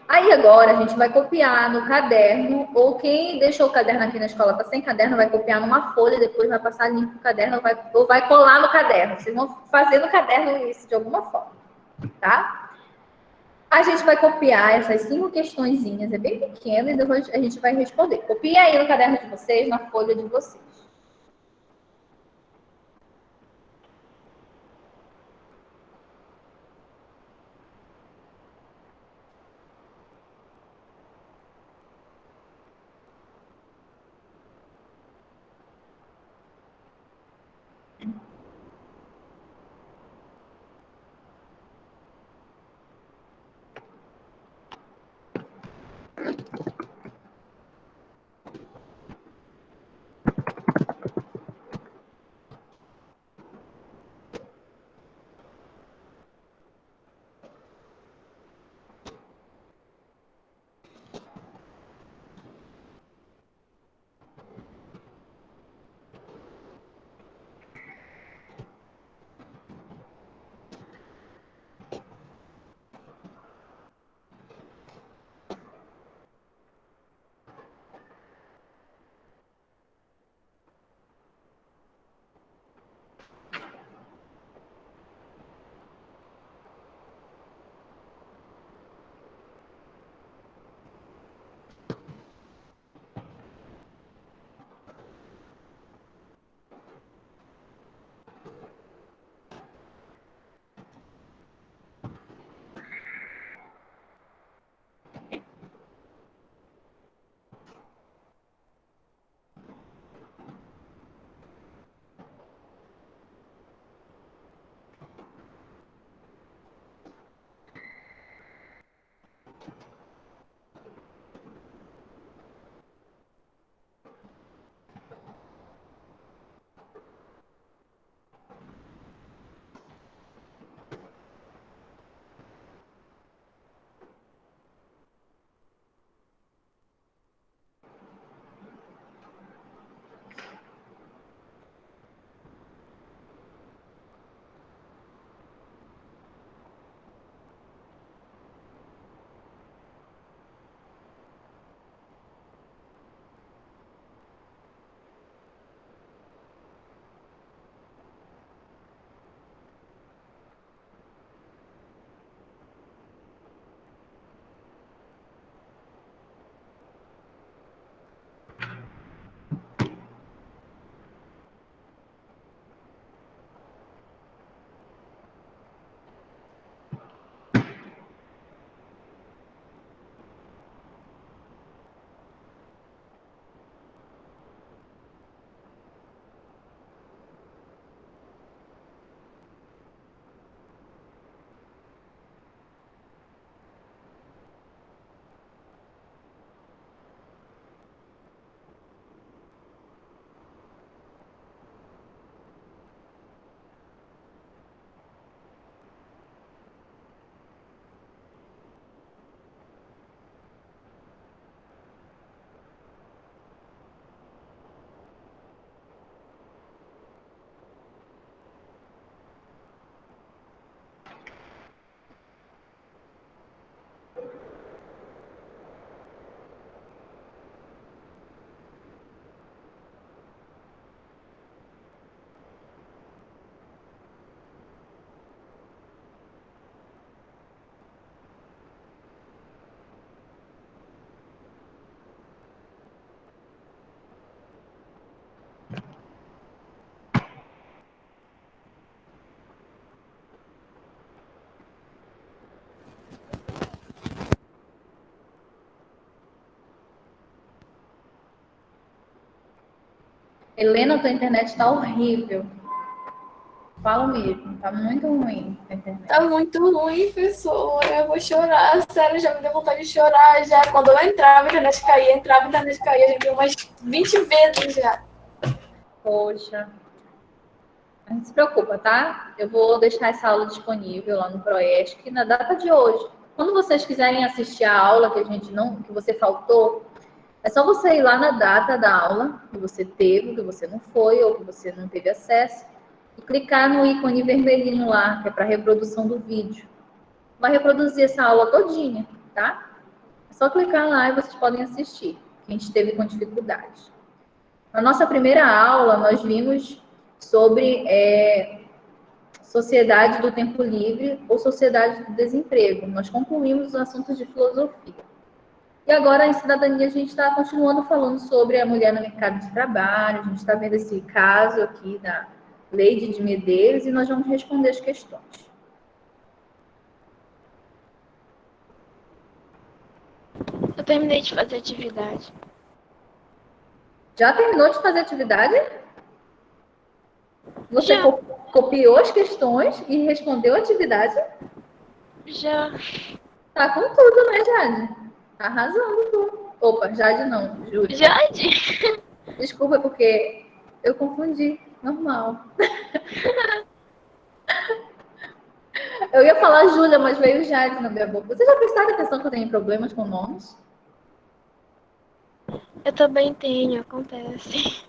Aí agora a gente vai copiar no caderno, ou quem deixou o caderno aqui na escola tá sem caderno, vai copiar numa folha, depois vai passar limpo o caderno, ou vai colar no caderno. Vocês vão fazer no caderno isso de alguma forma, tá? A gente vai copiar essas 5 questõezinhas, é bem pequeno, e depois a gente vai responder. Copia aí no caderno de vocês, na folha de vocês. Helena, tua internet tá horrível. Falo mesmo, tá muito ruim a internet. Tá muito ruim, professora. Eu vou chorar. Sério, já me deu vontade de chorar já. Quando eu entrava, a internet caía, entrava, a internet caía. Já deu umas 20 vezes já. Poxa. Não se preocupa, tá? Eu vou deixar essa aula disponível lá no Proesc na data de hoje. Quando vocês quiserem assistir a aula que você faltou, é só você ir lá na data da aula que você teve, que você não foi ou que você não teve acesso e clicar no ícone vermelhinho lá, que é para reprodução do vídeo. Vai reproduzir essa aula todinha, tá? É só clicar lá e vocês podem assistir, quem esteve com dificuldade. Na nossa primeira aula, nós vimos sobre sociedade do tempo livre ou sociedade do desemprego. Nós concluímos os assuntos de filosofia. E agora, em cidadania, a gente está continuando falando sobre a mulher no mercado de trabalho. A gente está vendo esse caso aqui da Lei de Medeiros e nós vamos responder as questões. Eu terminei de fazer atividade. Já terminou de fazer atividade? Você Já. copiou as questões e respondeu a atividade? Já. Tá com tudo, né, Jade? Tá arrasando tudo. Opa, Jade não, Júlia. Jade? Desculpa, porque eu confundi. Normal. Eu ia falar Júlia, mas veio Jade na minha boca. Você já prestaram atenção que eu tenho problemas com nomes? Eu também tenho, acontece.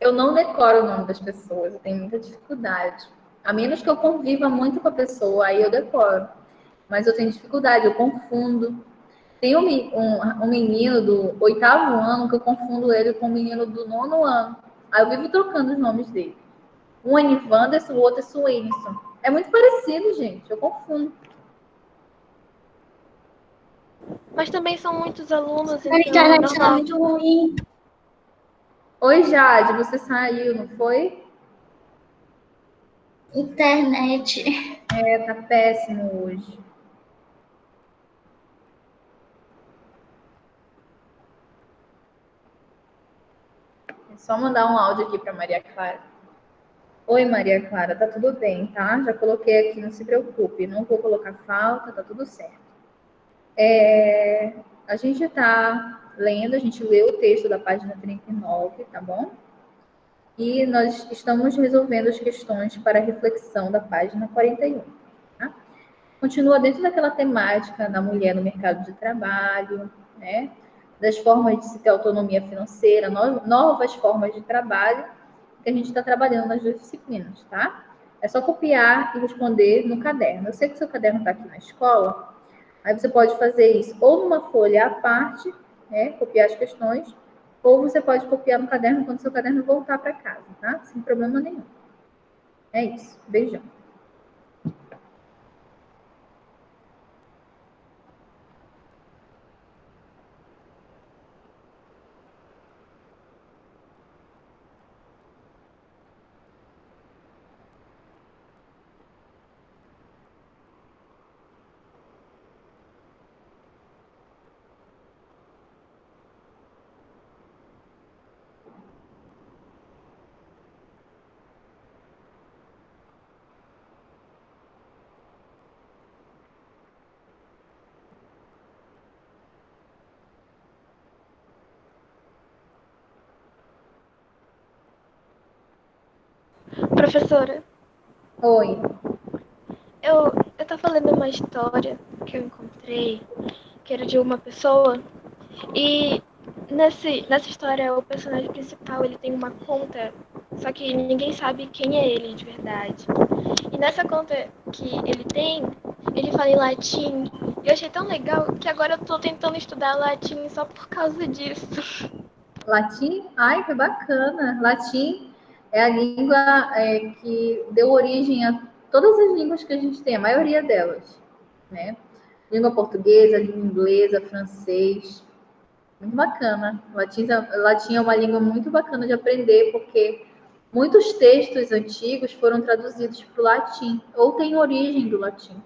Eu não decoro o nome das pessoas, eu tenho muita dificuldade. A menos que eu conviva muito com a pessoa, aí eu decoro. Mas eu tenho dificuldade, eu confundo. Tem um menino do 8º ano que eu confundo ele com um menino do 9º ano. Aí eu vivo trocando os nomes dele. Um é Nivanderson, o outro é Swenson. É muito parecido, gente. Eu confundo. Mas também são muitos alunos, A então é internet tá normal. muito ruim. Oi, Jade, você saiu, não foi? Internet. Tá péssimo hoje. É só mandar um áudio aqui para Maria Clara. Oi, Maria Clara, tá tudo bem, tá? Já coloquei aqui, não se preocupe. Não vou colocar falta, tá tudo certo. A gente tá lendo, a gente leu o texto da página 39, tá bom? E nós estamos resolvendo as questões para reflexão da página 41. Tá? Continua dentro daquela temática da mulher no mercado de trabalho, né? Das formas de se ter autonomia financeira, novas formas de trabalho que a gente está trabalhando nas duas disciplinas, tá? É só copiar e responder no caderno. Eu sei que o seu caderno está aqui na escola, aí você pode fazer isso ou numa folha à parte, né? Copiar as questões, ou você pode copiar no caderno quando seu caderno voltar para casa, tá? Sem problema nenhum. É isso. Beijão. Professora, Oi. eu tava lendo uma história que eu encontrei, que era de uma pessoa, e nessa história o personagem principal ele tem uma conta, só que ninguém sabe quem é ele de verdade. E nessa conta que ele tem, ele fala em latim. E eu achei tão legal que agora eu tô tentando estudar latim só por causa disso. Latim? Ai, que bacana. Latim é a língua que deu origem a todas as línguas que a gente tem, a maioria delas, né? Língua portuguesa, língua inglesa, francês. Muito bacana. Latim é uma língua muito bacana de aprender, porque muitos textos antigos foram traduzidos para o latim, ou têm origem do latim.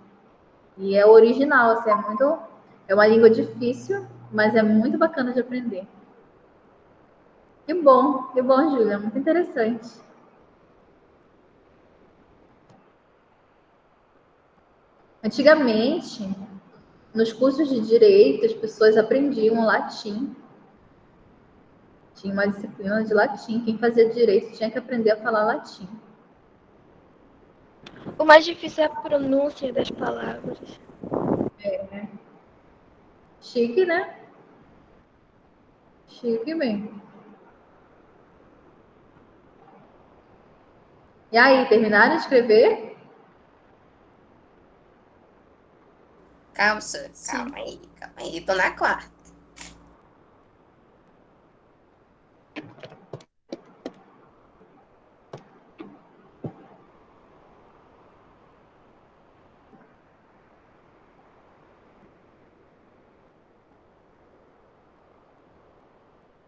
E é original, assim, é uma língua difícil, mas é muito bacana de aprender. Que bom, Júlia, muito interessante. Antigamente, nos cursos de direito, as pessoas aprendiam latim. Tinha uma disciplina de latim. Quem fazia direito tinha que aprender a falar latim. O mais difícil é a pronúncia das palavras. Chique, né? Chique mesmo. E aí, terminaram de escrever? Calma, senhora. Calma aí, calma aí. Tô na quarta.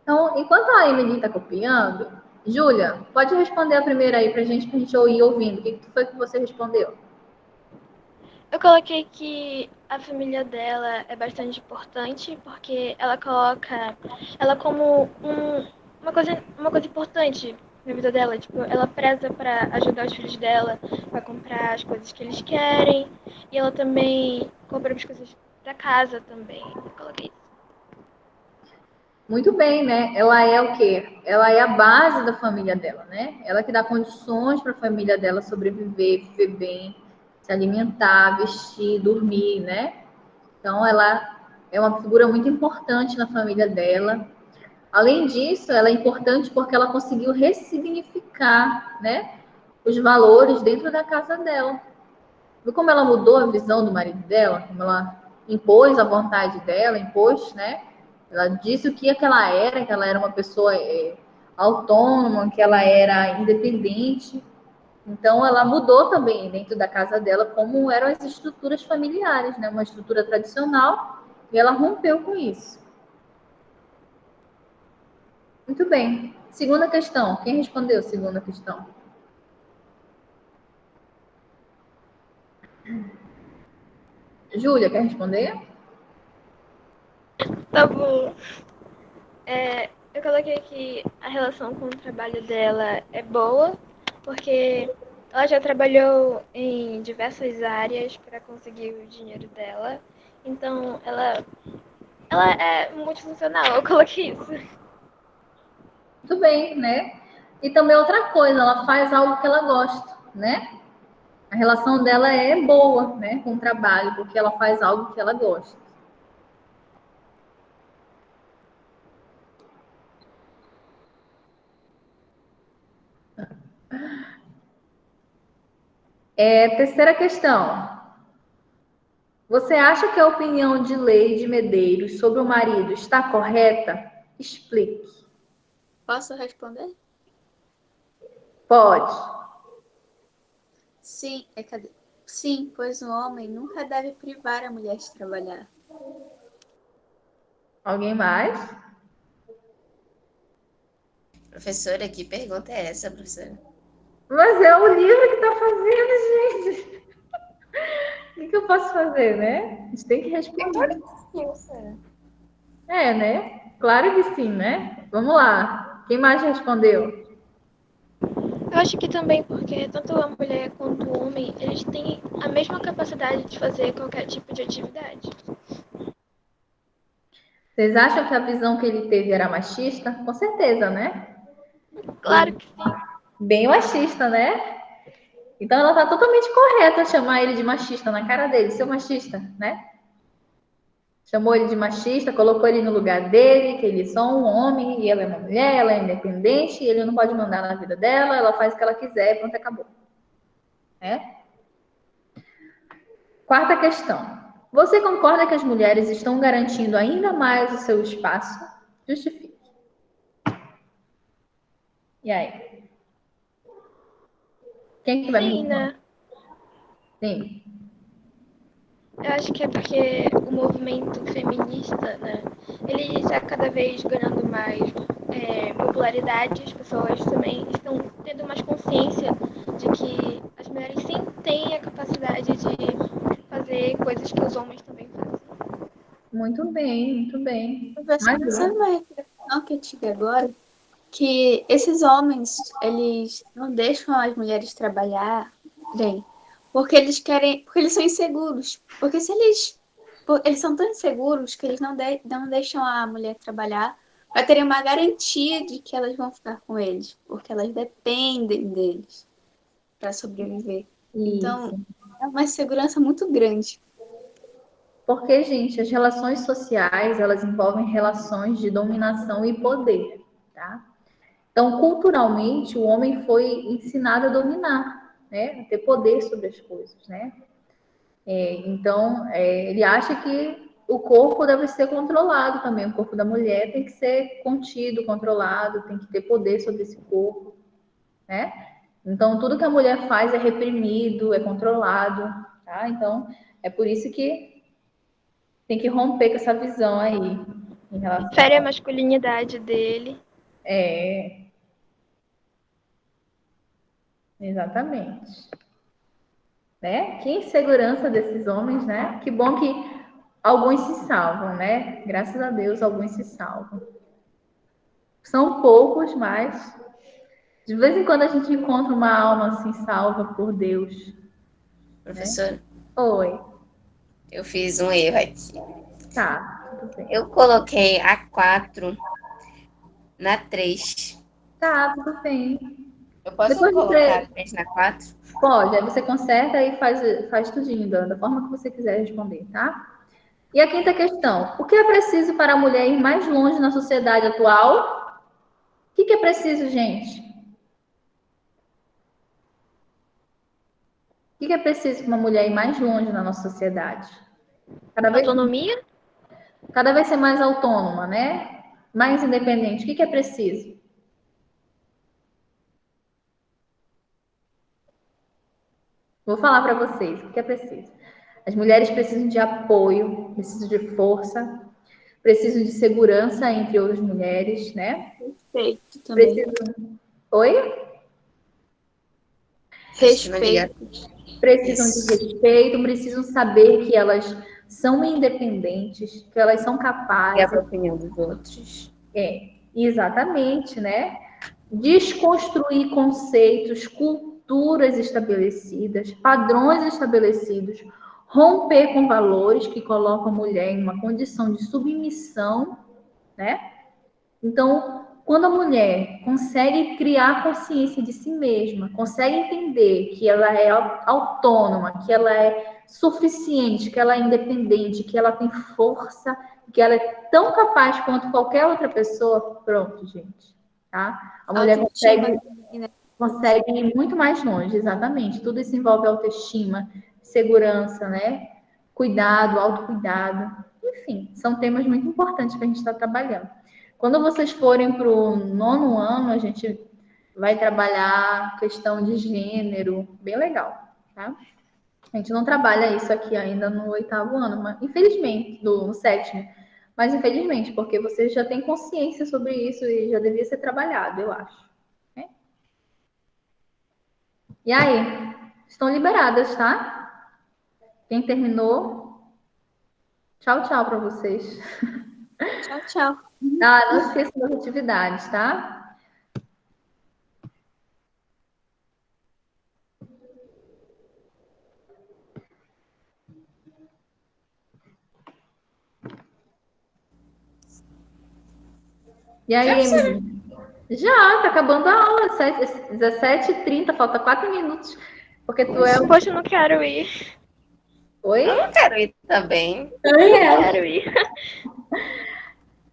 Então, enquanto a Emily está copiando, Júlia, pode responder a primeira aí pra gente ir ouvindo. O que foi que você respondeu? Eu coloquei que a família dela é bastante importante, porque ela coloca ela como uma coisa importante na vida dela. Tipo, ela preza para ajudar os filhos dela, para comprar as coisas que eles querem. E ela também compra as coisas pra casa também. Eu coloquei isso. Muito bem, né? Ela é o quê? Ela é a base da família dela, né? Ela que dá condições para a família dela sobreviver, viver bem, se alimentar, vestir, dormir, né? Então, ela é uma figura muito importante na família dela. Além disso, ela é importante porque ela conseguiu ressignificar, né, os valores dentro da casa dela. Viu como ela mudou a visão do marido dela? Como ela impôs a vontade dela, impôs, né? Ela disse o que ela era uma pessoa autônoma, que ela era independente. Então, ela mudou também dentro da casa dela como eram as estruturas familiares, né? Uma estrutura tradicional, e ela rompeu com isso. Muito bem. Segunda questão. Quem respondeu a segunda questão? Júlia, quer responder? Tá bom. Eu coloquei que a relação com o trabalho dela é boa, porque ela já trabalhou em diversas áreas para conseguir o dinheiro dela. Então, ela é multifuncional, eu coloquei isso. Muito bem, né? E também outra coisa, ela faz algo que ela gosta, né? A relação dela é boa, né, com o trabalho, porque ela faz algo que ela gosta. Terceira questão. Você acha que a opinião de Lei Medeiros sobre o marido está correta? Explique. Posso responder? Pode. Sim, cadê? Sim, pois o homem nunca deve privar a mulher de trabalhar. Alguém mais? Professora, que pergunta é essa, professora? Mas é o livro que está fazendo, gente. O que eu posso fazer, né? A gente tem que responder. Né? Claro que sim, né? Vamos lá. Quem mais respondeu? Eu acho que também porque tanto a mulher quanto o homem, eles têm a mesma capacidade de fazer qualquer tipo de atividade. Vocês acham que a visão que ele teve era machista? Com certeza, né? Claro que sim. Bem machista, né? Então ela tá totalmente correta chamar ele de machista na cara dele, seu machista, né? Chamou ele de machista, colocou ele no lugar dele, que ele é só um homem e ela é uma mulher, ela é independente, e ele não pode mandar na vida dela, ela faz o que ela quiser, pronto, acabou. Né? Quarta questão. Você concorda que as mulheres estão garantindo ainda mais o seu espaço? Justifique. E aí? Quem que vai me Sim, responder? né? Sim. Eu acho que é porque o movimento feminista, né? Ele está cada vez ganhando mais popularidade. As pessoas também estão tendo mais consciência de que as mulheres sim têm a capacidade de fazer coisas que os homens também fazem. Muito bem, muito bem. Professor, Mais sabe um. uma reflexão que eu tive agora? que esses homens, eles não deixam as mulheres trabalharem porque eles querem, porque eles são inseguros. Porque se eles são tão inseguros que eles não deixam a mulher trabalhar para terem uma garantia de que elas vão ficar com eles, porque elas dependem deles para sobreviver. Então, Isso. é uma insegurança muito grande. Porque, gente, as relações sociais, elas envolvem relações de dominação e poder, tá? Então, culturalmente, o homem foi ensinado a dominar, né? A ter poder sobre as coisas, né? Então, ele acha que o corpo deve ser controlado também. O corpo da mulher tem que ser contido, controlado, tem que ter poder sobre esse corpo, né? Então, tudo que a mulher faz é reprimido, é controlado, tá? Então, é por isso que tem que romper com essa visão aí em relação Fere a masculinidade dele. exatamente. Né? Que insegurança desses homens, né? Que bom que alguns se salvam, né? Graças a Deus, alguns se salvam. São poucos, mas de vez em quando a gente encontra uma alma assim salva por Deus. Professor, Oi, eu fiz um erro aqui. tá, tudo bem. Eu coloquei a 4 na 3. Tá, tudo bem. Eu posso Depois colocar você- a 3 na 4? Pode, aí você conserta e faz tudinho, da forma que você quiser responder, tá? E a quinta questão: o que é preciso para a mulher ir mais longe na sociedade atual? O que é preciso, gente? O que é preciso para uma mulher ir mais longe na nossa sociedade? Autonomia? Cada vez ser mais autônoma, né? Mais independente. O que é preciso? Vou falar para vocês o que é preciso. As mulheres precisam de apoio, precisam de força, precisam de segurança entre outras mulheres, né? Respeito também. Oi? Respeito. Precisam de respeito, precisam saber que elas são independentes, que elas são E capazes. a opinião dos outros. Exatamente, né? Desconstruir conceitos, culturas estabelecidas, padrões estabelecidos, romper com valores que colocam a mulher em uma condição de submissão, né? Então, quando a mulher consegue criar consciência de si mesma, consegue entender que ela é autônoma, que ela é suficiente, que ela é independente, que ela tem força, que ela é tão capaz quanto qualquer outra pessoa, pronto, gente, tá? A mulher consegue ir muito mais longe, exatamente. Tudo isso envolve autoestima, segurança, né? Cuidado, autocuidado. Enfim, são temas muito importantes que a gente está trabalhando. Quando vocês forem para o 9º ano, a gente vai trabalhar questão de gênero, bem legal, tá? A gente não trabalha isso aqui ainda no 8º ano, mas infelizmente, no 7º, mas infelizmente, porque vocês já têm consciência sobre isso e já devia ser trabalhado, eu acho. Né? E aí, estão liberadas, tá? Quem terminou, tchau, tchau para vocês. Tchau, tchau. Ah, não esqueçam das atividades, tá? E aí, Emily? Já, tá acabando a aula, 17h30, falta 4 minutos. Porque tu é o. Poxa, eu não quero ir. Oi? Eu não quero ir também. Eu não quero ir.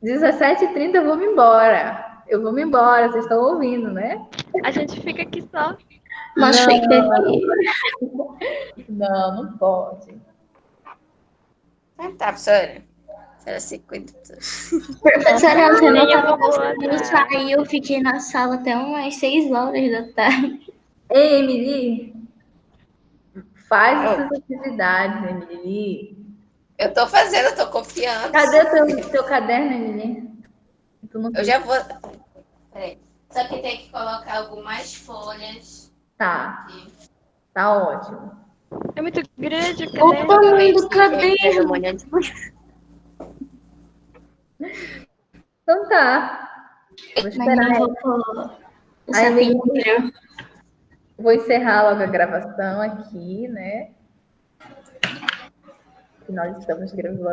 17h30 eu vou me embora. Eu vou me embora, vocês estão ouvindo, né? A gente fica aqui só. Mas Não. fica aqui. Não, não pode. Ah, tá, professora. Será 50. Professora, ontem eu não Nem eu tava vou conseguindo atrás. sair, eu fiquei na sala até umas 6 horas da tarde. Ei, Emily, faz essas atividades, Emily. Eu tô fazendo, eu tô copiando. Cadê teu caderno, Emily? Tu não Eu já vou. Peraí. Só que tem que colocar algumas folhas. Tá. Tá ótimo. É muito grande o Opa, caderno. mundo, cadê? Então tá. Vou Mas esperar. não vou pôr o Aí, sapinho. vou encerrar logo a gravação aqui, né? Que nós estamos gravando.